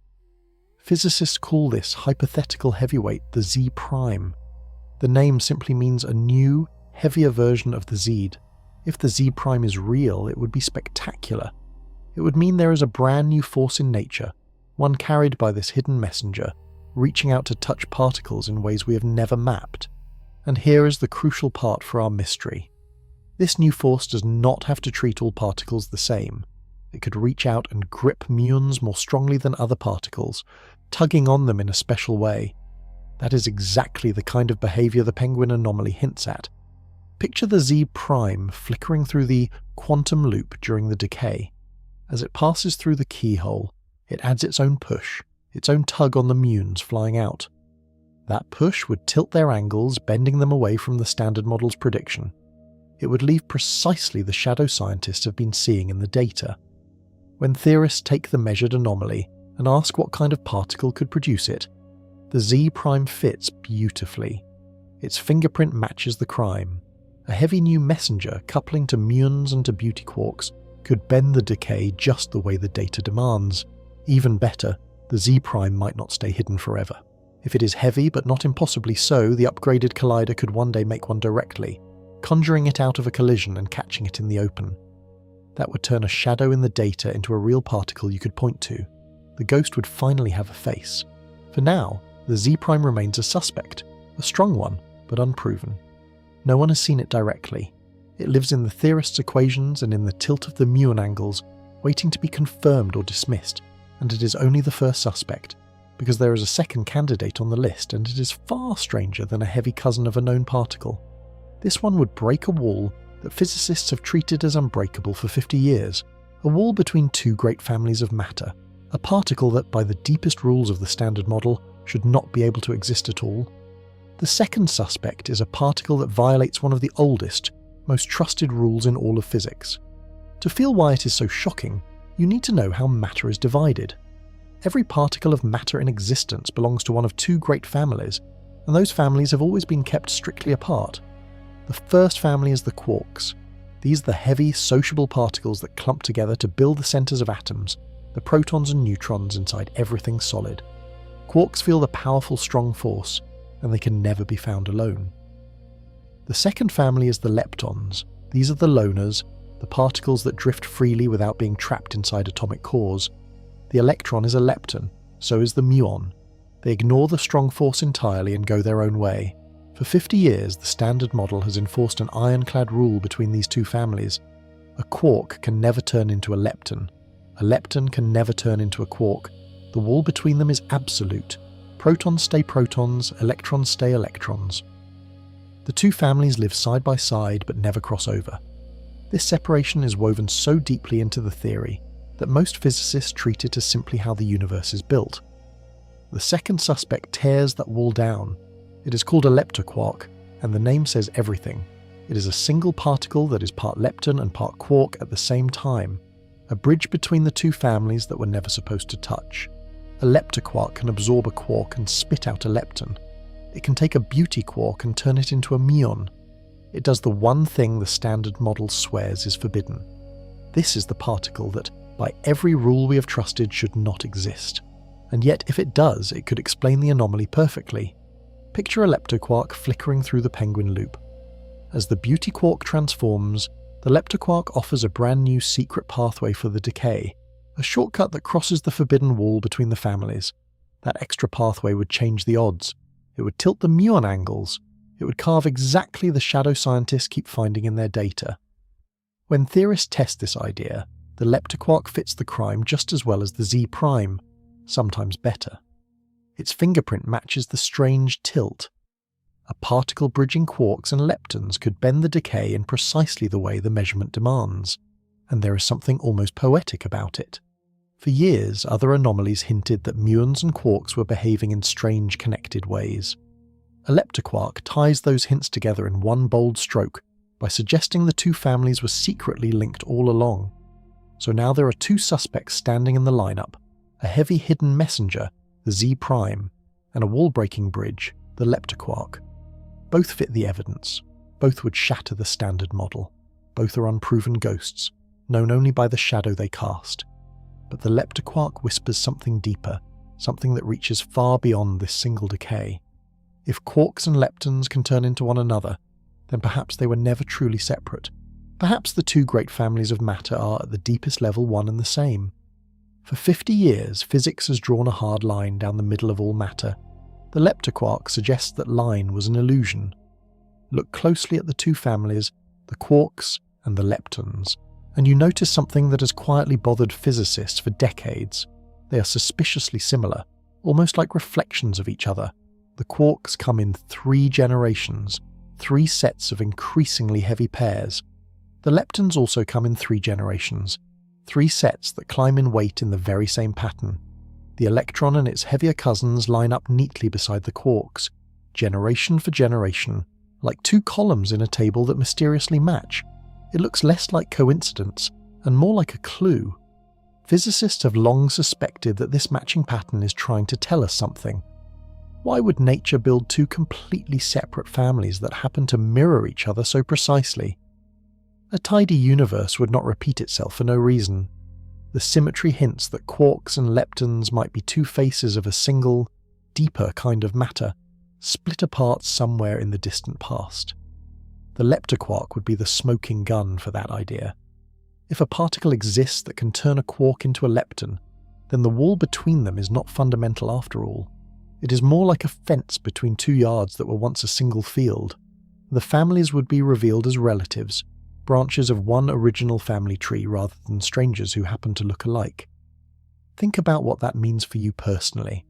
Physicists call this hypothetical heavyweight the Z prime. The name simply means a new, heavier version of the Z. If the Z prime is real, it would be spectacular. It would mean there is a brand new force in nature, one carried by this hidden messenger, reaching out to touch particles in ways we have never mapped. And here is the crucial part for our mystery. This new force does not have to treat all particles the same. It could reach out and grip muons more strongly than other particles, tugging on them in a special way. That is exactly the kind of behavior the penguin anomaly hints at. Picture the Z prime flickering through the quantum loop during the decay. As it passes through the keyhole, it adds its own push, its own tug on the muons flying out. That push would tilt their angles, bending them away from the standard model's prediction. It would leave precisely the shadow scientists have been seeing in the data. When theorists take the measured anomaly and ask what kind of particle could produce it, the Z prime fits beautifully. Its fingerprint matches the crime. A heavy new messenger coupling to muons and to beauty quarks could bend the decay just the way the data demands. Even better, the Z prime might not stay hidden forever. If it is heavy but not impossibly so, the upgraded collider could one day make one directly, conjuring it out of a collision and catching it in the open. That would turn a shadow in the data into a real particle you could point to. The ghost would finally have a face. For now, the Z prime remains a suspect, a strong one, but unproven. No one has seen it directly. It lives in the theorists' equations and in the tilt of the muon angles, waiting to be confirmed or dismissed, and it is only the first suspect, because there is a second candidate on the list and it is far stranger than a heavy cousin of a known particle. This one would break a wall that physicists have treated as unbreakable for 50 years, a wall between two great families of matter, a particle that by the deepest rules of the standard model should not be able to exist at all. The second suspect is a particle that violates one of the oldest, most trusted rules in all of physics. To feel why it is so shocking, you need to know how matter is divided. Every particle of matter in existence belongs to one of two great families, and those families have always been kept strictly apart. The first family is the quarks. These are the heavy, sociable particles that clump together to build the centers of atoms, the protons and neutrons inside everything solid. Quarks feel the powerful, strong force, and they can never be found alone. The second family is the leptons. These are the loners, the particles that drift freely without being trapped inside atomic cores. The electron is a lepton, so is the muon. They ignore the strong force entirely and go their own way. For 50 years, the Standard Model has enforced an ironclad rule between these two families. A quark can never turn into a lepton. A lepton can never turn into a quark. The wall between them is absolute. Protons stay protons, electrons stay electrons. The two families live side by side but never cross over. This separation is woven so deeply into the theory that most physicists treat it as simply how the universe is built. The second suspect tears that wall down. It is called a leptoquark, and the name says everything. It is a single particle that is part lepton and part quark at the same time, a bridge between the two families that were never supposed to touch. A leptoquark can absorb a quark and spit out a lepton. It can take a beauty quark and turn it into a muon. It does the one thing the Standard Model swears is forbidden. This is the particle that, by every rule we have trusted, should not exist. And yet, if it does, it could explain the anomaly perfectly. Picture a leptoquark flickering through the penguin loop. As the beauty quark transforms, the leptoquark offers a brand new secret pathway for the decay, a shortcut that crosses the forbidden wall between the families. That extra pathway would change the odds. It would tilt the muon angles. It would carve exactly the shadow scientists keep finding in their data. When theorists test this idea, the leptoquark fits the crime just as well as the Z prime, sometimes better. Its fingerprint matches the strange tilt. A particle bridging quarks and leptons could bend the decay in precisely the way the measurement demands, and there is something almost poetic about it. For years, other anomalies hinted that muons and quarks were behaving in strange connected ways. A leptoquark ties those hints together in one bold stroke by suggesting the two families were secretly linked all along. So now there are two suspects standing in the lineup, a heavy hidden messenger, the Z prime, and a wall-breaking bridge, the leptoquark. Both fit the evidence. Both would shatter the Standard Model. Both are unproven ghosts, known only by the shadow they cast. But the leptoquark whispers something deeper, something that reaches far beyond this single decay. If quarks and leptons can turn into one another, then perhaps they were never truly separate. Perhaps the two great families of matter are at the deepest level one and the same. For 50 years, physics has drawn a hard line down the middle of all matter. The leptoquark suggests that line was an illusion. Look closely at the two families, the quarks and the leptons, and you notice something that has quietly bothered physicists for decades. They are suspiciously similar, almost like reflections of each other. The quarks come in 3 generations, 3 sets of increasingly heavy pairs. The leptons also come in 3 generations, 3 sets that climb in weight in the very same pattern. The electron and its heavier cousins line up neatly beside the quarks, generation for generation, like 2 columns in a table that mysteriously match. It looks less like coincidence and more like a clue. Physicists have long suspected that this matching pattern is trying to tell us something. Why would nature build 2 completely separate families that happen to mirror each other so precisely? A tidy universe would not repeat itself for no reason. The symmetry hints that quarks and leptons might be 2 faces of a single, deeper kind of matter, split apart somewhere in the distant past. The leptoquark would be the smoking gun for that idea. If a particle exists that can turn a quark into a lepton, then the wall between them is not fundamental after all. It is more like a fence between 2 yards that were once a single field. The families would be revealed as relatives, branches of one original family tree rather than strangers who happen to look alike. Think about what that means for you personally.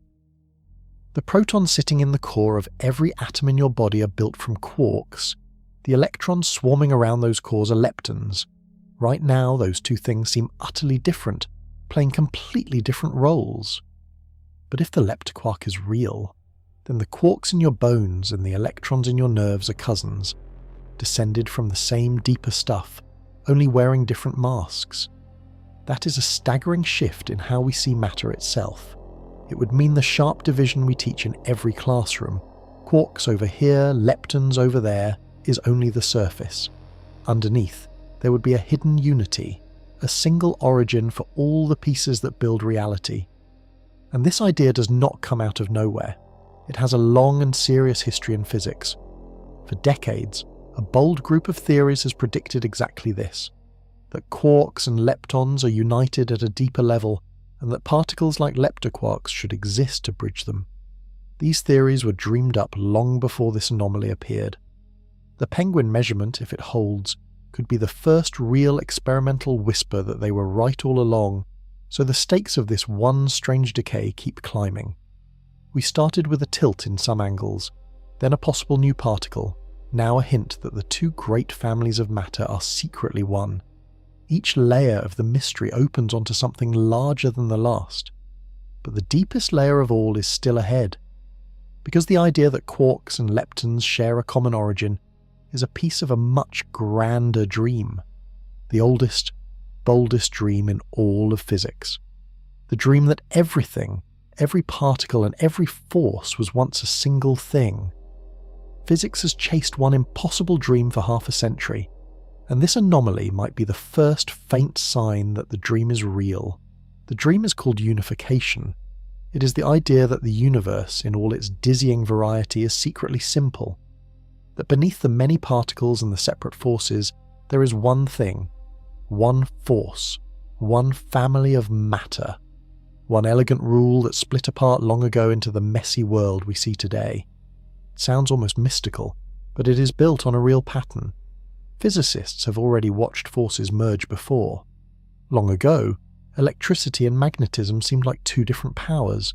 The protons sitting in the core of every atom in your body are built from quarks. The electrons swarming around those cores are leptons. Right now, those 2 things seem utterly different, playing completely different roles. But if the leptoquark is real, then the quarks in your bones and the electrons in your nerves are cousins, descended from the same deeper stuff, only wearing different masks. That is a staggering shift in how we see matter itself. It would mean the sharp division we teach in every classroom, quarks over here, leptons over there, is only the surface. Underneath, there would be a hidden unity, a single origin for all the pieces that build reality. And this idea does not come out of nowhere. It has a long and serious history in physics. For decades, a bold group of theories has predicted exactly this, that quarks and leptons are united at a deeper level, and that particles like leptoquarks should exist to bridge them. These theories were dreamed up long before this anomaly appeared. The penguin measurement, if it holds, could be the first real experimental whisper that they were right all along, so the stakes of this one strange decay keep climbing. We started with a tilt in some angles, then a possible new particle, now a hint that the two great families of matter are secretly one. Each layer of the mystery opens onto something larger than the last. But the deepest layer of all is still ahead, because the idea that quarks and leptons share a common origin is a piece of a much grander dream, the oldest, boldest dream in all of physics. The dream that everything, every particle and every force was once a single thing. Physics has chased one impossible dream for half a century, and this anomaly might be the first faint sign that the dream is real. The dream is called unification. It is the idea that the universe, in all its dizzying variety, is secretly simple. That beneath the many particles and the separate forces, there is one thing, one force, one family of matter, one elegant rule that split apart long ago into the messy world we see today. It sounds almost mystical, but it is built on a real pattern. Physicists have already watched forces merge before. Long ago, electricity and magnetism seemed like two different powers.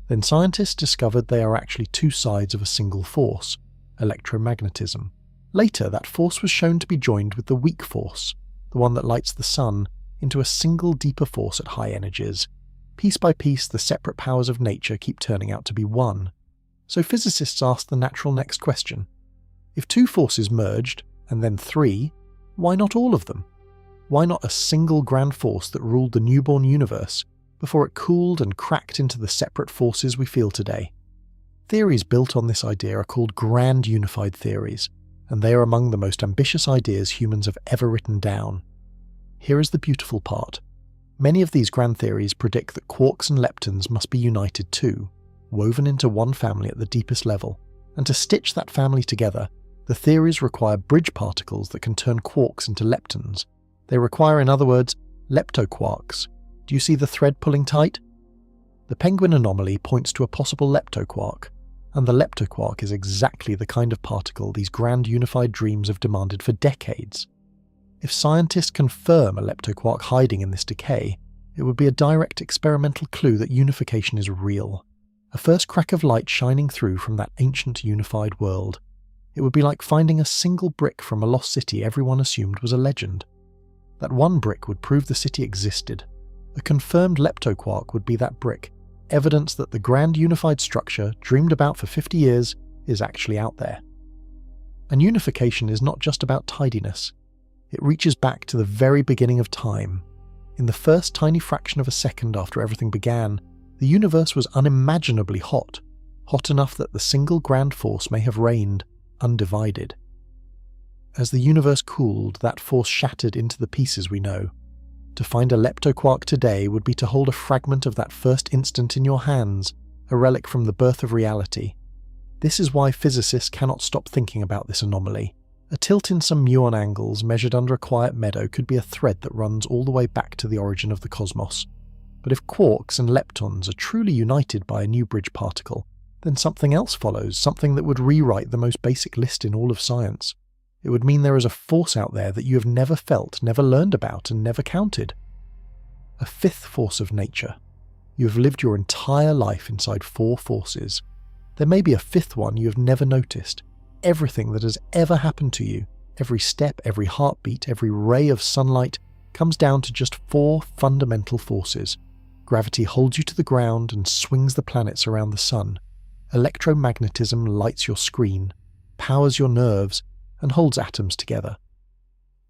Then scientists discovered they are actually two sides of a single force, electromagnetism. Later, that force was shown to be joined with the weak force, the one that lights the sun, into a single deeper force at high energies. Piece by piece, the separate powers of nature keep turning out to be one. So physicists ask the natural next question. If two forces merged, and then three, why not all of them? Why not a single grand force that ruled the newborn universe before it cooled and cracked into the separate forces we feel today? Theories built on this idea are called grand unified theories, and they are among the most ambitious ideas humans have ever written down. Here is the beautiful part. Many of these grand theories predict that quarks and leptons must be united too, woven into one family at the deepest level, and to stitch that family together, the theories require bridge particles that can turn quarks into leptons. They require, in other words, leptoquarks. Do you see the thread pulling tight? The penguin anomaly points to a possible leptoquark, and the leptoquark is exactly the kind of particle these grand unified dreams have demanded for decades. If scientists confirm a leptoquark hiding in this decay, it would be a direct experimental clue that unification is real, a first crack of light shining through from that ancient unified world. It would be like finding a single brick from a lost city everyone assumed was a legend. That one brick would prove the city existed. A confirmed leptoquark would be that brick, evidence that the grand unified structure, dreamed about for 50 years, is actually out there. And unification is not just about tidiness. It reaches back to the very beginning of time. In the first tiny fraction of a second after everything began, the universe was unimaginably hot, hot enough that the single grand force may have reigned, undivided. As the universe cooled, that force shattered into the pieces we know. To find a leptoquark today would be to hold a fragment of that first instant in your hands, a relic from the birth of reality. This is why physicists cannot stop thinking about this anomaly. A tilt in some muon angles measured under a quiet meadow could be a thread that runs all the way back to the origin of the cosmos. But if quarks and leptons are truly united by a new bridge particle, then something else follows, something that would rewrite the most basic list in all of science. It would mean there is a force out there that you have never felt, never learned about, and never counted. A fifth force of nature. You have lived your entire life inside four forces. There may be a fifth one you have never noticed. Everything that has ever happened to you, every step, every heartbeat, every ray of sunlight, comes down to just four fundamental forces. Gravity holds you to the ground and swings the planets around the sun. Electromagnetism lights your screen, powers your nerves, and holds atoms together.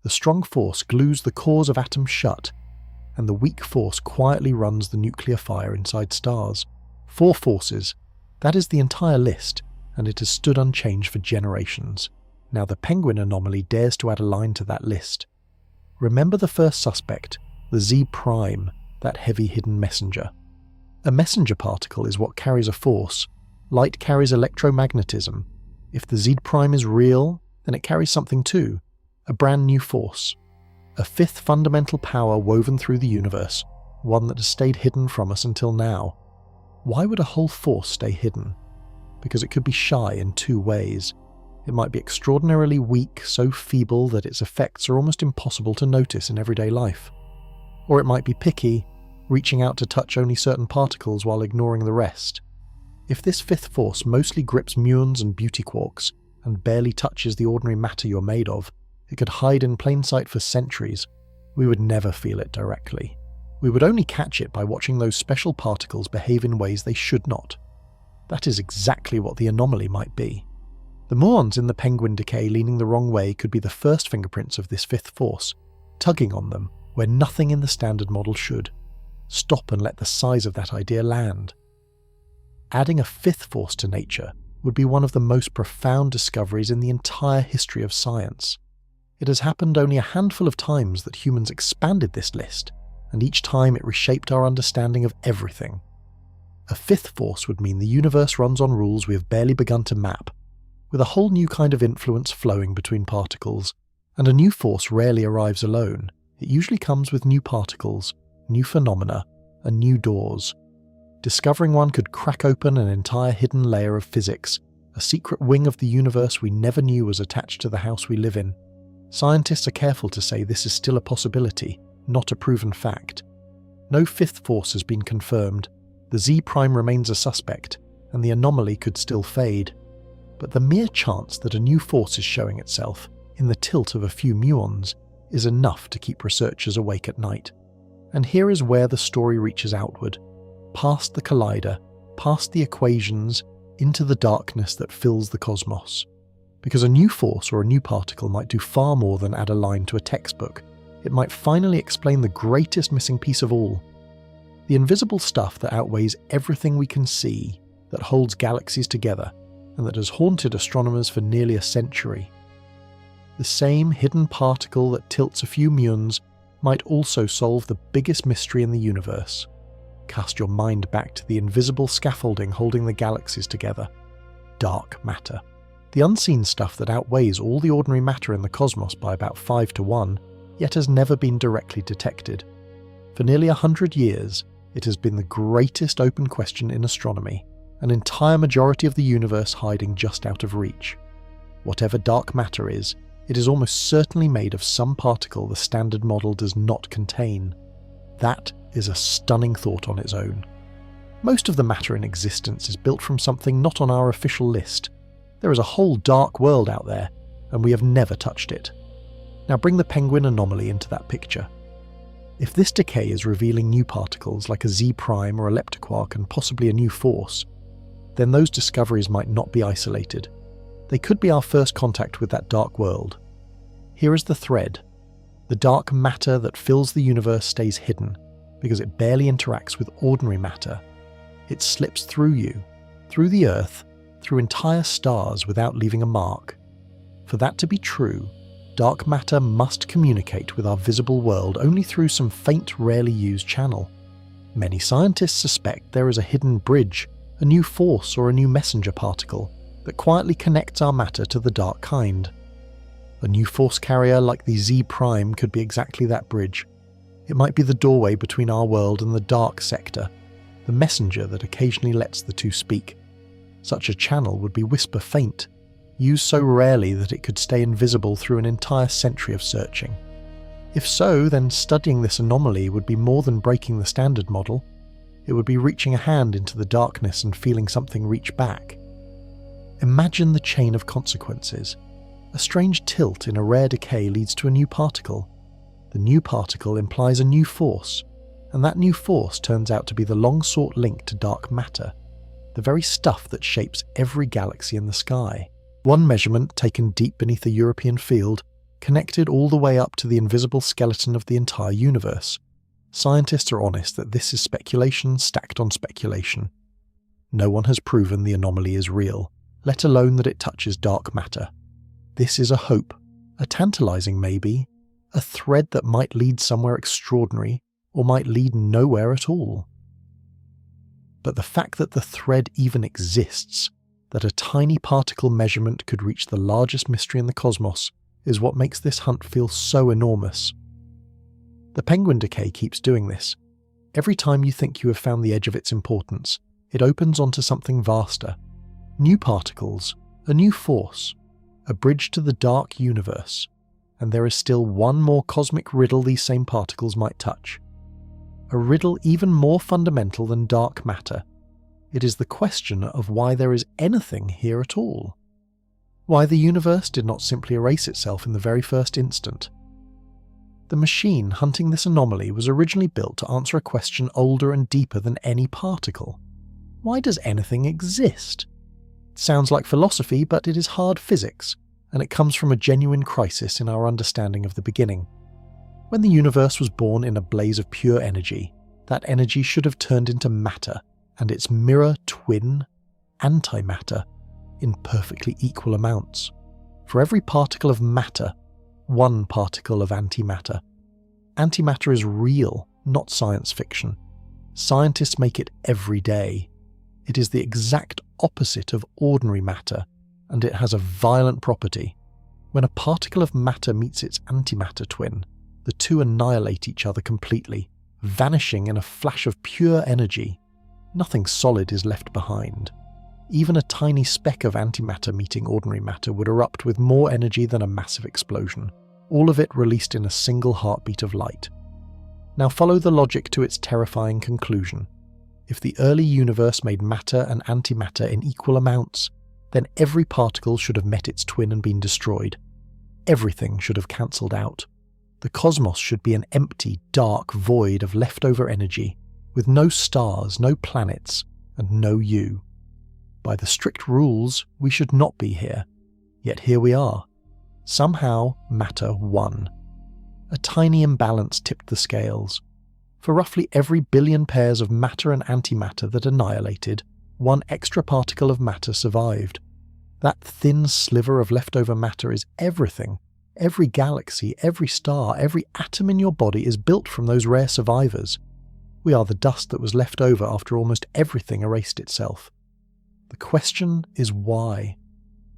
The strong force glues the cores of atoms shut, and the weak force quietly runs the nuclear fire inside stars. 4 forces. That is the entire list, and it has stood unchanged for generations. Now the penguin anomaly dares to add a line to that list. Remember the first suspect, the Z prime, that heavy hidden messenger. A messenger particle is what carries a force. Light carries electromagnetism. If the Z prime is real, then it carries something too, a brand new force. A 5th fundamental power woven through the universe, one that has stayed hidden from us until now. Why would a whole force stay hidden? Because it could be shy in 2 ways. It might be extraordinarily weak, so feeble that its effects are almost impossible to notice in everyday life. Or it might be picky, reaching out to touch only certain particles while ignoring the rest. If this 5th force mostly grips muons and beauty quarks, and barely touches the ordinary matter you're made of, it could hide in plain sight for centuries. We would never feel it directly. We would only catch it by watching those special particles behave in ways they should not. That is exactly what the anomaly might be. The muons in the penguin decay leaning the wrong way could be the first fingerprints of this 5th force, tugging on them where nothing in the standard model should. Stop and let the size of that idea land. Adding a 5th force to nature would be one of the most profound discoveries in the entire history of science. It has happened only a handful of times that humans expanded this list, and each time it reshaped our understanding of everything. A 5th force would mean the universe runs on rules we have barely begun to map, with a whole new kind of influence flowing between particles, and a new force rarely arrives alone. It usually comes with new particles, new phenomena, and new doors. Discovering one could crack open an entire hidden layer of physics, a secret wing of the universe we never knew was attached to the house we live in. Scientists are careful to say this is still a possibility, not a proven fact. No 5th force has been confirmed, the Z prime remains a suspect, and the anomaly could still fade. But the mere chance that a new force is showing itself, in the tilt of a few muons, is enough to keep researchers awake at night. And here is where the story reaches outward, past the collider, past the equations, into the darkness that fills the cosmos. Because a new force or a new particle might do far more than add a line to a textbook. It might finally explain the greatest missing piece of all. The invisible stuff that outweighs everything we can see, that holds galaxies together, and that has haunted astronomers for nearly a century. The same hidden particle that tilts a few muons might also solve the biggest mystery in the universe. Cast your mind back to the invisible scaffolding holding the galaxies together. Dark matter. The unseen stuff that outweighs all the ordinary matter in the cosmos by about 5 to 1, yet has never been directly detected. For nearly 100 years, it has been the greatest open question in astronomy, an entire majority of the universe hiding just out of reach. Whatever dark matter is, it is almost certainly made of some particle the standard model does not contain. That is a stunning thought on its own. Most of the matter in existence is built from something not on our official list. There is a whole dark world out there, and we have never touched it. Now bring the penguin anomaly into that picture. If this decay is revealing new particles like a Z prime or a leptoquark and possibly a new force, then those discoveries might not be isolated. They could be our first contact with that dark world. Here is the thread. The dark matter that fills the universe stays hidden, because it barely interacts with ordinary matter. It slips through you, through the Earth, through entire stars without leaving a mark. For that to be true, dark matter must communicate with our visible world only through some faint, rarely used channel. Many scientists suspect there is a hidden bridge, a new force or a new messenger particle that quietly connects our matter to the dark kind. A new force carrier like the Z prime could be exactly that bridge. It might be the doorway between our world and the dark sector, the messenger that occasionally lets the two speak. Such a channel would be whisper faint, used so rarely that it could stay invisible through an entire century of searching. If so, then studying this anomaly would be more than breaking the standard model. It would be reaching a hand into the darkness and feeling something reach back. Imagine the chain of consequences. A strange tilt in a rare decay leads to a new particle. The new particle implies a new force, and that new force turns out to be the long-sought link to dark matter, the very stuff that shapes every galaxy in the sky. One measurement, taken deep beneath a European field, connected all the way up to the invisible skeleton of the entire universe. Scientists are honest that this is speculation stacked on speculation. no one has proven the anomaly is real, let alone that it touches dark matter. This is a hope, a tantalizing maybe, a thread that might lead somewhere extraordinary or might lead nowhere at all. But the fact that the thread even exists, that a tiny particle measurement could reach the largest mystery in the cosmos, is what makes this hunt feel so enormous. The penguin decay keeps doing this. Every time you think you have found the edge of its importance, it opens onto something vaster. New particles, a new force, a bridge to the dark universe, and there is still one more cosmic riddle these same particles might touch. A riddle even more fundamental than dark matter. It is the question of why there is anything here at all. Why the universe did not simply erase itself in the very first instant. The machine hunting this anomaly was originally built to answer a question older and deeper than any particle. Why does anything exist? It sounds like philosophy, but it is hard physics, and it comes from a genuine crisis in our understanding of the beginning. When the universe was born in a blaze of pure energy, that energy should have turned into matter, and its mirror twin, antimatter, in perfectly equal amounts. For every particle of matter, one particle of antimatter. Antimatter is real, not science fiction. Scientists make it every day. It is the exact opposite of ordinary matter, and it has a violent property. When a particle of matter meets its antimatter twin, the two annihilate each other completely, vanishing in a flash of pure energy. Nothing solid is left behind. Even a tiny speck of antimatter meeting ordinary matter would erupt with more energy than a massive explosion, all of it released in a single heartbeat of light. Now follow the logic to its terrifying conclusion. If the early universe made matter and antimatter in equal amounts, then every particle should have met its twin and been destroyed. Everything should have cancelled out. The cosmos should be an empty, dark void of leftover energy, with no stars, no planets, and no you. By the strict rules, we should not be here. Yet here we are. Somehow, matter won. A tiny imbalance tipped the scales. For roughly every billion pairs of matter and antimatter that annihilated, one extra particle of matter survived. That thin sliver of leftover matter is everything. Every galaxy, every star, every atom in your body is built from those rare survivors. We are the dust that was left over after almost everything erased itself. The question is why?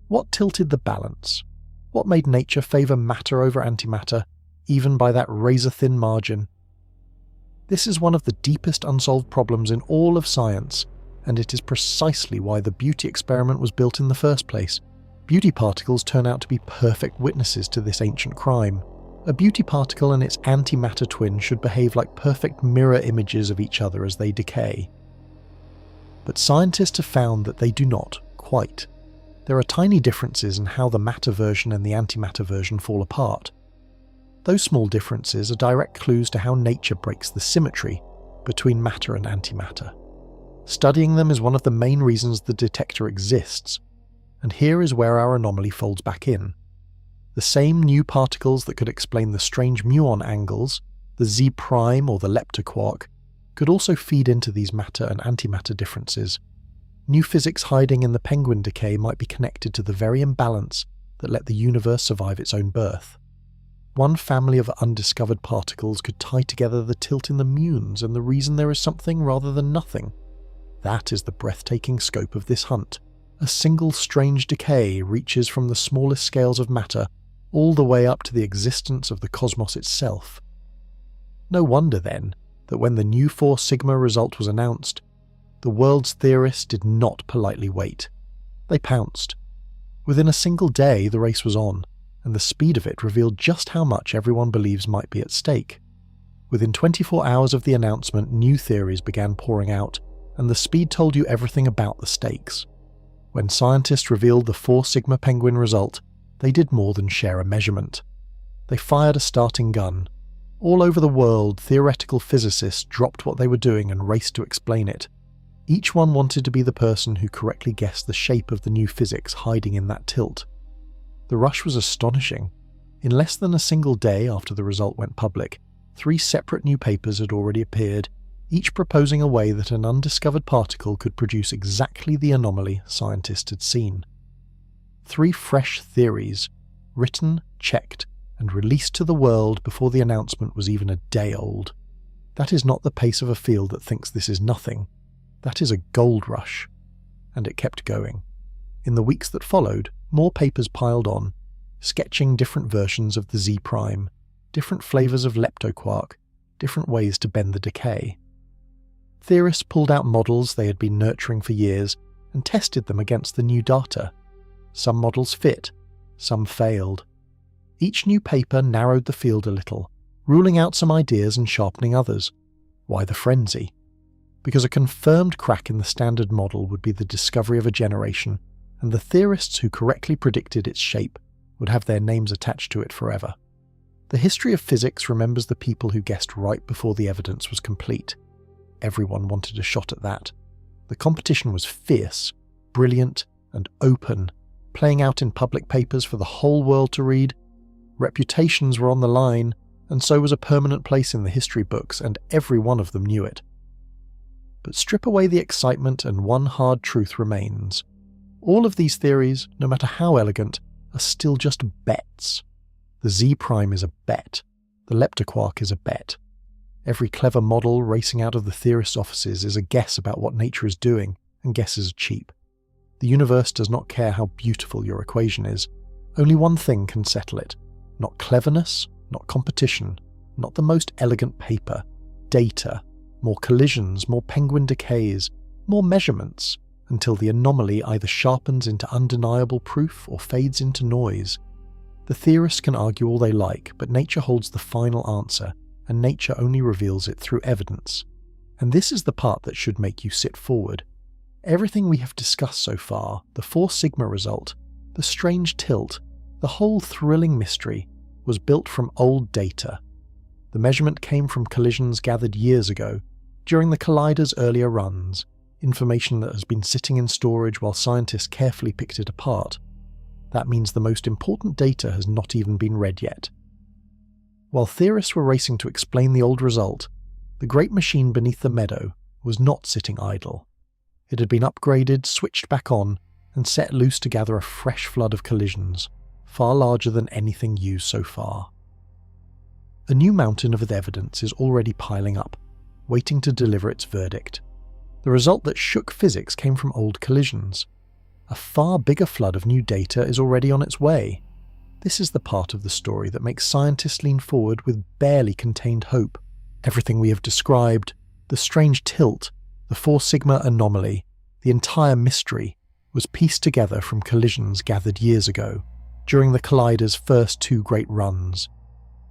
What tilted the balance? What made nature favour matter over antimatter, even by that razor-thin margin? This is one of the deepest unsolved problems in all of science, and it is precisely why the beauty experiment was built in the first place. Beauty particles turn out to be perfect witnesses to this ancient crime. A beauty particle and its antimatter twin should behave like perfect mirror images of each other as they decay. But scientists have found that they do not, quite. There are tiny differences in how the matter version and the antimatter version fall apart. Those small differences are direct clues to how nature breaks the symmetry between matter and antimatter. Studying them is one of the main reasons the detector exists, and here is where our anomaly folds back in. The same new particles that could explain the strange muon angles, the Z prime or the leptoquark, could also feed into these matter and antimatter differences. New physics hiding in the penguin decay might be connected to the very imbalance that let the universe survive its own birth. One family of undiscovered particles could tie together the tilt in the muons and the reason there is something rather than nothing. That is the breathtaking scope of this hunt. A single strange decay reaches from the smallest scales of matter all the way up to the existence of the cosmos itself. No wonder, then, that when the new 4 Sigma result was announced, the world's theorists did not politely wait. They pounced. Within a single day, the race was on, and the speed of it revealed just how much everyone believes might be at stake. Within 24 hours of the announcement, new theories began pouring out, and the speed told you everything about the stakes. When scientists revealed the 4 Sigma penguin result, they did more than share a measurement. They fired a starting gun. All over the world, theoretical physicists dropped what they were doing and raced to explain it. Each one wanted to be the person who correctly guessed the shape of the new physics hiding in that tilt. The rush was astonishing. In less than a single day after the result went public, 3 separate new papers had already appeared, each proposing a way that an undiscovered particle could produce exactly the anomaly scientists had seen. 3 fresh theories, written, checked, and released to the world before the announcement was even a day old. That is not the pace of a field that thinks this is nothing. That is a gold rush. And it kept going. In the weeks that followed, more papers piled on, sketching different versions of the Z prime, different flavours of leptoquark, different ways to bend the decay. Theorists pulled out models they had been nurturing for years and tested them against the new data. Some models fit, some failed. Each new paper narrowed the field a little, ruling out some ideas and sharpening others. Why the frenzy? Because a confirmed crack in the standard model would be the discovery of a generation, and the theorists who correctly predicted its shape would have their names attached to it forever. The history of physics remembers the people who guessed right before the evidence was complete. Everyone wanted a shot at that. The competition was fierce, brilliant, and open, playing out in public papers for the whole world to read. Reputations were on the line, and so was a permanent place in the history books, and every one of them knew it. But strip away the excitement and one hard truth remains. All of these theories, no matter how elegant, are still just bets. The Z prime is a bet. The leptoquark is a bet. Every clever model racing out of the theorists' offices is a guess about what nature is doing, and guesses are cheap. The universe does not care how beautiful your equation is. Only one thing can settle it. Not cleverness, not competition, not the most elegant paper. Data. More collisions, more penguin decays, more measurements, until the anomaly either sharpens into undeniable proof or fades into noise. The theorists can argue all they like, but nature holds the final answer, and nature only reveals it through evidence. And this is the part that should make you sit forward. Everything we have discussed so far, the 4 sigma result, the strange tilt, the whole thrilling mystery, was built from old data. The measurement came from collisions gathered years ago, during the collider's earlier runs, information that has been sitting in storage while scientists carefully picked it apart. That means the most important data has not even been read yet. While theorists were racing to explain the old result, the great machine beneath the meadow was not sitting idle. It had been upgraded, switched back on, and set loose to gather a fresh flood of collisions, far larger than anything used so far. A new mountain of evidence is already piling up, waiting to deliver its verdict. The result that shook physics came from old collisions. A far bigger flood of new data is already on its way. This is the part of the story that makes scientists lean forward with barely contained hope. Everything we have described, the strange tilt, the 4 sigma anomaly, the entire mystery, was pieced together from collisions gathered years ago, during the collider's first 2 great runs.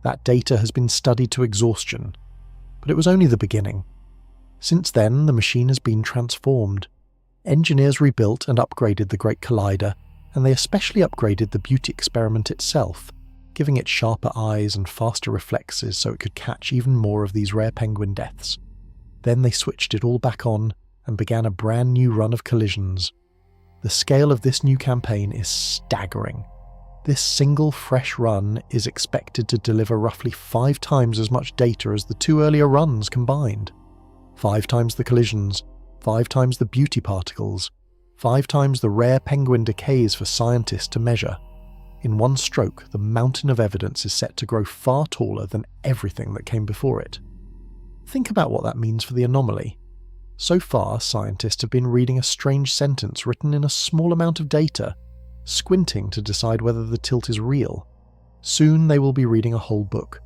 That data has been studied to exhaustion, but it was only the beginning. Since then, the machine has been transformed. Engineers rebuilt and upgraded the Great Collider, and they especially upgraded the beauty experiment itself, giving it sharper eyes and faster reflexes so it could catch even more of these rare penguin deaths. Then they switched it all back on and began a brand new run of collisions. The scale of this new campaign is staggering. This single fresh run is expected to deliver roughly 5 times as much data as the 2 earlier runs combined. 5 times the collisions, 5 times the beauty particles, 5 times the rare penguin decays for scientists to measure. In one stroke, the mountain of evidence is set to grow far taller than everything that came before it. Think about what that means for the anomaly. So far, scientists have been reading a strange sentence written in a small amount of data, squinting to decide whether the tilt is real. Soon they will be reading a whole book.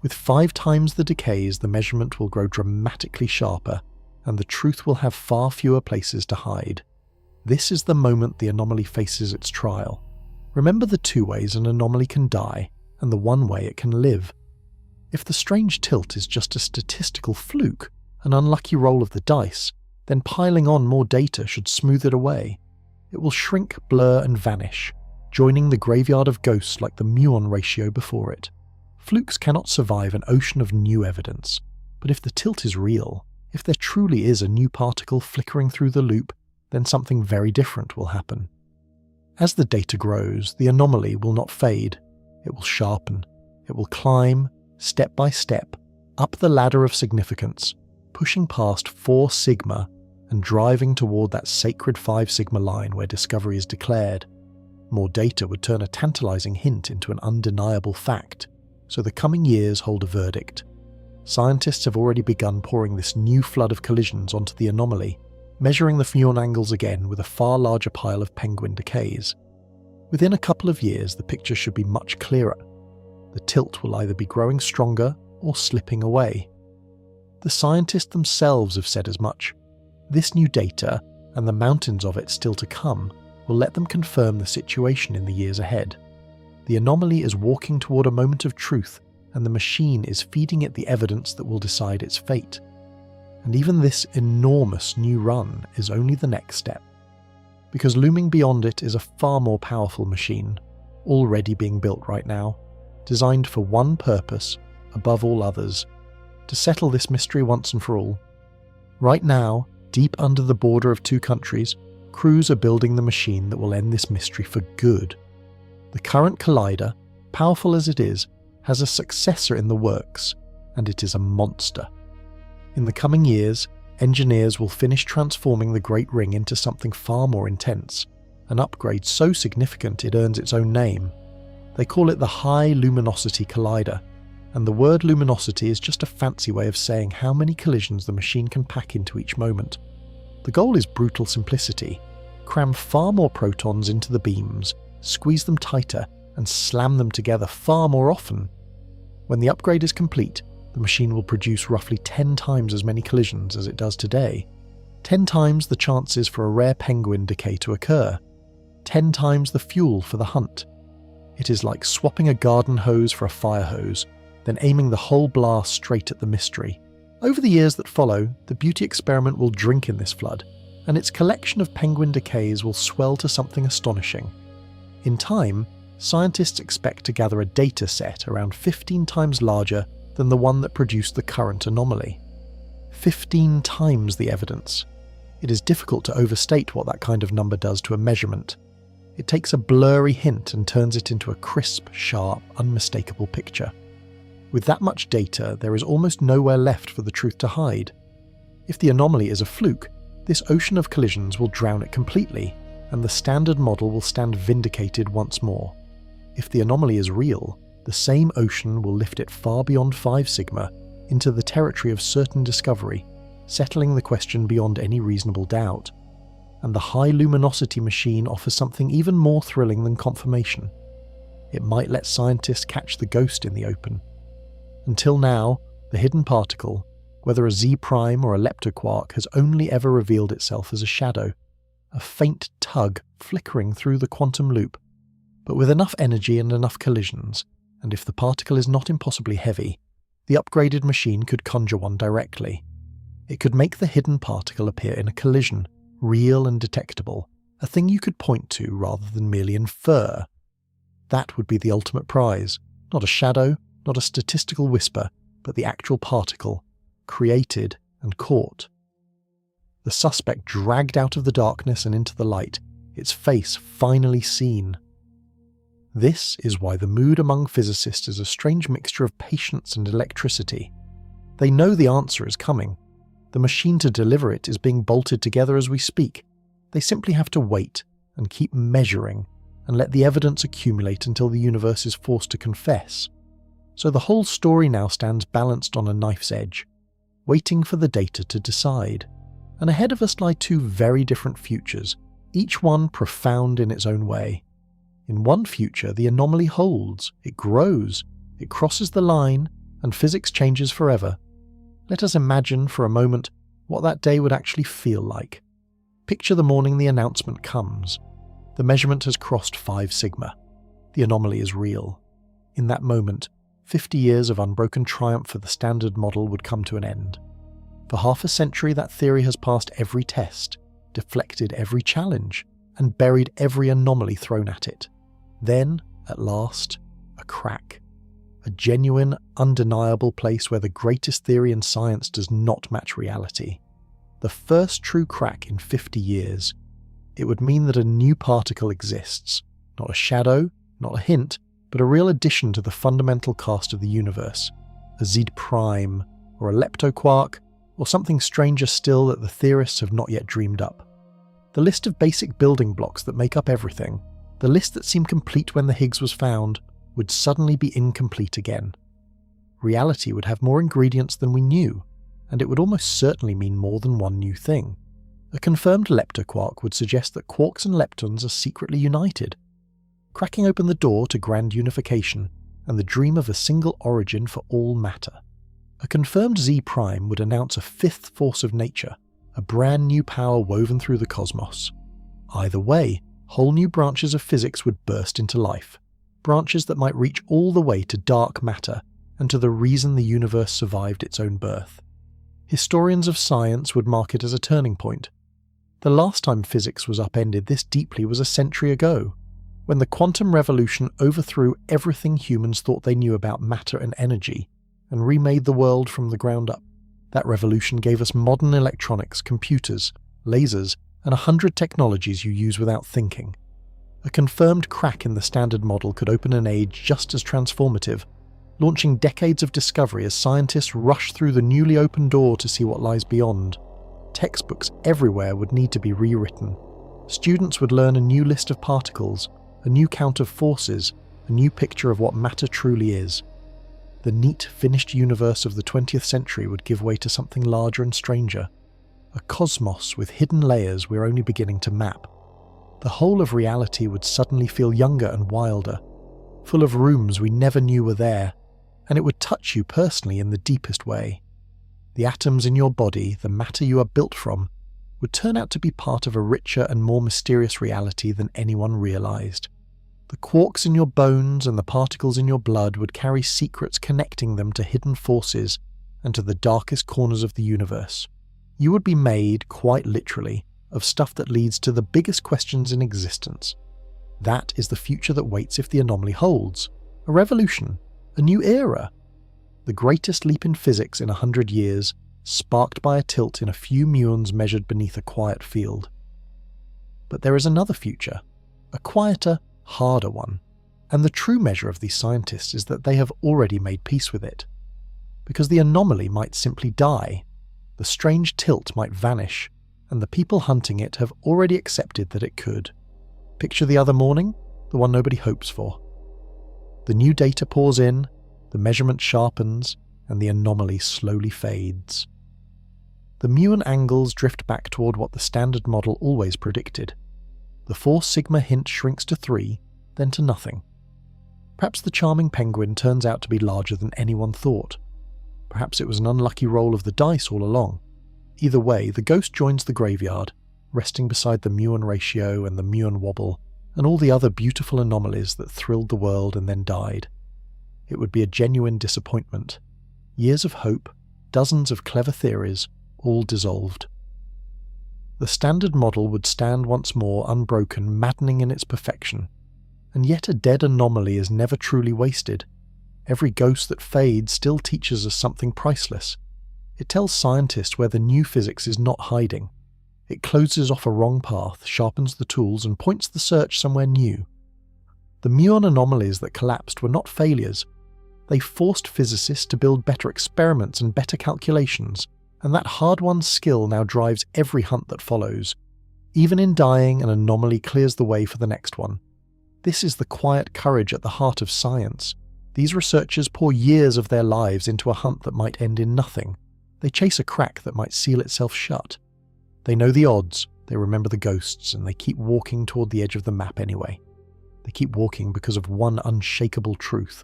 With 5 times the decays, the measurement will grow dramatically sharper, and the truth will have far fewer places to hide. This is the moment the anomaly faces its trial. Remember the 2 ways an anomaly can die, and the 1 way it can live. If the strange tilt is just a statistical fluke, an unlucky roll of the dice, then piling on more data should smooth it away. It will shrink, blur, and vanish, joining the graveyard of ghosts like the muon ratio before it. Flukes cannot survive an ocean of new evidence, but if the tilt is real, if there truly is a new particle flickering through the loop, then something very different will happen. As the data grows, the anomaly will not fade, it will sharpen, it will climb, step by step, up the ladder of significance, pushing past 4 sigma and driving toward that sacred 5 sigma line where discovery is declared. More data would turn a tantalizing hint into an undeniable fact, so the coming years hold a verdict. Scientists have already begun pouring this new flood of collisions onto the anomaly, measuring the Fuyon angles again with a far larger pile of penguin decays. Within a couple of years, the picture should be much clearer. The tilt will either be growing stronger or slipping away. The scientists themselves have said as much. This new data, and the mountains of it still to come, will let them confirm the situation in the years ahead. The anomaly is walking toward a moment of truth, and the machine is feeding it the evidence that will decide its fate. And even this enormous new run is only the next step, because looming beyond it is a far more powerful machine, already being built right now, designed for one purpose above all others: to settle this mystery once and for all. Right now, deep under the border of 2 countries, crews are building the machine that will end this mystery for good. The current collider, powerful as it is, has a successor in the works, and it is a monster. In the coming years, engineers will finish transforming the Great Ring into something far more intense, an upgrade so significant it earns its own name. They call it the High Luminosity Collider, and the word luminosity is just a fancy way of saying how many collisions the machine can pack into each moment. The goal is brutal simplicity: cram far more protons into the beams, squeeze them tighter, and slam them together far more often. When the upgrade is complete, the machine will produce roughly 10 times as many collisions as it does today. 10 times the chances for a rare penguin decay to occur. 10 times the fuel for the hunt. It is like swapping a garden hose for a fire hose, then aiming the whole blast straight at the mystery. Over the years that follow, the beauty experiment will drink in this flood, and its collection of penguin decays will swell to something astonishing. In time, scientists expect to gather a data set around 15 times larger than the one that produced the current anomaly. 15 times the evidence. It is difficult to overstate what that kind of number does to a measurement. It takes a blurry hint and turns it into a crisp, sharp, unmistakable picture. With that much data, there is almost nowhere left for the truth to hide. If the anomaly is a fluke, this ocean of collisions will drown it completely, and the standard model will stand vindicated once more. If the anomaly is real, the same ocean will lift it far beyond 5 sigma into the territory of certain discovery, settling the question beyond any reasonable doubt. And the high luminosity machine offers something even more thrilling than confirmation. It might let scientists catch the ghost in the open. Until now, the hidden particle, whether a Z prime or a leptoquark, has only ever revealed itself as a shadow, a faint tug flickering through the quantum loop. But with enough energy and enough collisions, and if the particle is not impossibly heavy, the upgraded machine could conjure one directly. It could make the hidden particle appear in a collision, real and detectable, a thing you could point to rather than merely infer. That would be the ultimate prize, not a shadow, not a statistical whisper, but the actual particle, created and caught. The suspect dragged out of the darkness and into the light, its face finally seen. This is why the mood among physicists is a strange mixture of patience and electricity. They know the answer is coming. The machine to deliver it is being bolted together as we speak. They simply have to wait and keep measuring and let the evidence accumulate until the universe is forced to confess. So the whole story now stands balanced on a knife's edge, waiting for the data to decide. And ahead of us lie 2 very different futures, each one profound in its own way. In one future, the anomaly holds, it grows, it crosses the line, and physics changes forever. Let us imagine for a moment what that day would actually feel like. Picture the morning the announcement comes. The measurement has crossed 5 sigma. The anomaly is real. In that moment, 50 years of unbroken triumph for the standard model would come to an end. For half a century, that theory has passed every test, deflected every challenge, and buried every anomaly thrown at it. Then, at last, a crack. A genuine, undeniable place where the greatest theory in science does not match reality. The first true crack in 50 years. It would mean that a new particle exists. Not a shadow, not a hint, but a real addition to the fundamental cast of the universe. A Z prime, or a leptoquark, or something stranger still that the theorists have not yet dreamed up. The list of basic building blocks that make up everything, the list that seemed complete when the Higgs was found, would suddenly be incomplete again. Reality would have more ingredients than we knew, and it would almost certainly mean more than one new thing. A confirmed leptoquark would suggest that quarks and leptons are secretly united, cracking open the door to grand unification and the dream of a single origin for all matter. A confirmed Z prime would announce a fifth force of nature, a brand new power woven through the cosmos. Either way, whole new branches of physics would burst into life, branches that might reach all the way to dark matter and to the reason the universe survived its own birth. Historians of science would mark it as a turning point. The last time physics was upended this deeply was a century ago, when the quantum revolution overthrew everything humans thought they knew about matter and energy, and remade the world from the ground up. That revolution gave us modern electronics, computers, lasers, and 100 technologies you use without thinking. A confirmed crack in the standard model could open an age just as transformative, launching decades of discovery as scientists rush through the newly opened door to see what lies beyond. Textbooks everywhere would need to be rewritten. Students would learn a new list of particles, a new count of forces, a new picture of what matter truly is. The neat, finished universe of the 20th century would give way to something larger and stranger. A cosmos with hidden layers we're only beginning to map. The whole of reality would suddenly feel younger and wilder, full of rooms we never knew were there, and it would touch you personally in the deepest way. The atoms in your body, the matter you are built from, would turn out to be part of a richer and more mysterious reality than anyone realized. The quarks in your bones and the particles in your blood would carry secrets connecting them to hidden forces and to the darkest corners of the universe. You would be made, quite literally, of stuff that leads to the biggest questions in existence. That is the future that waits if the anomaly holds. A revolution, a new era. The greatest leap in physics in 100 years, sparked by a tilt in a few muons measured beneath a quiet field. But there is another future, a quieter, harder one, and the true measure of these scientists is that they have already made peace with it. Because the anomaly might simply die, the strange tilt might vanish, and the people hunting it have already accepted that it could. Picture the other morning, the one nobody hopes for. The new data pours in, the measurement sharpens, and the anomaly slowly fades. The muon angles drift back toward what the standard model always predicted. The 4 sigma hint shrinks to 3, then to nothing. Perhaps the charming penguin turns out to be larger than anyone thought. Perhaps it was an unlucky roll of the dice all along. Either way, the ghost joins the graveyard, resting beside the muon ratio and the muon wobble, and all the other beautiful anomalies that thrilled the world and then died. It would be a genuine disappointment. Years of hope, dozens of clever theories, all dissolved. The standard model would stand once more unbroken, maddening in its perfection. And yet a dead anomaly is never truly wasted. Every ghost that fades still teaches us something priceless. It tells scientists where the new physics is not hiding. It closes off a wrong path, sharpens the tools, and points the search somewhere new. The muon anomalies that collapsed were not failures. They forced physicists to build better experiments and better calculations, and that hard-won skill now drives every hunt that follows. Even in dying, an anomaly clears the way for the next one. This is the quiet courage at the heart of science. These researchers pour years of their lives into a hunt that might end in nothing. They chase a crack that might seal itself shut. They know the odds, they remember the ghosts, and they keep walking toward the edge of the map anyway. They keep walking because of one unshakable truth.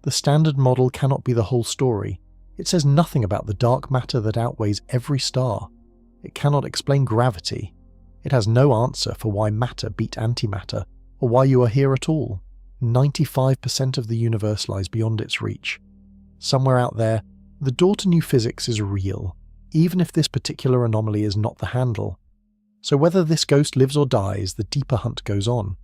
The standard model cannot be the whole story. It says nothing about the dark matter that outweighs every star. It cannot explain gravity. It has no answer for why matter beat antimatter, or why you are here at all. 95% of the universe lies beyond its reach. Somewhere out there, the door to new physics is real, even if this particular anomaly is not the handle. So whether this ghost lives or dies, the deeper hunt goes on.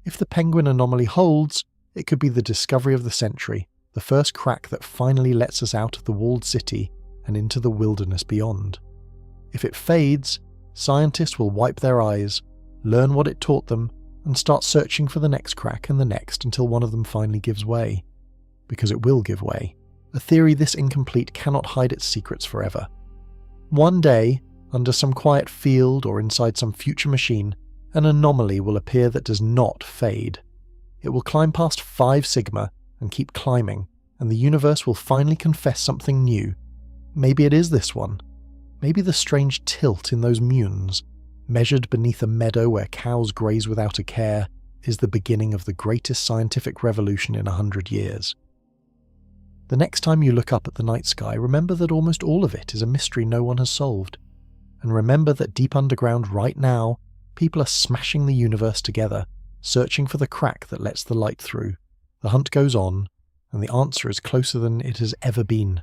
If the penguin anomaly holds, it could be the discovery of the century, the first crack that finally lets us out of the walled city and into the wilderness beyond. If it fades, scientists will wipe their eyes, learn what it taught them, and start searching for the next crack and the next until one of them finally gives way. Because it will give way. A theory this incomplete cannot hide its secrets forever. One day, under some quiet field or inside some future machine, an anomaly will appear that does not fade. It will climb past 5 sigma and keep climbing, and the universe will finally confess something new. Maybe it is this one. Maybe the strange tilt in those muons, measured beneath a meadow where cows graze without a care, is the beginning of the greatest scientific revolution in 100 years. The next time you look up at the night sky, remember that almost all of it is a mystery no one has solved. And remember that deep underground right now, people are smashing the universe together, searching for the crack that lets the light through. The hunt goes on, and the answer is closer than it has ever been.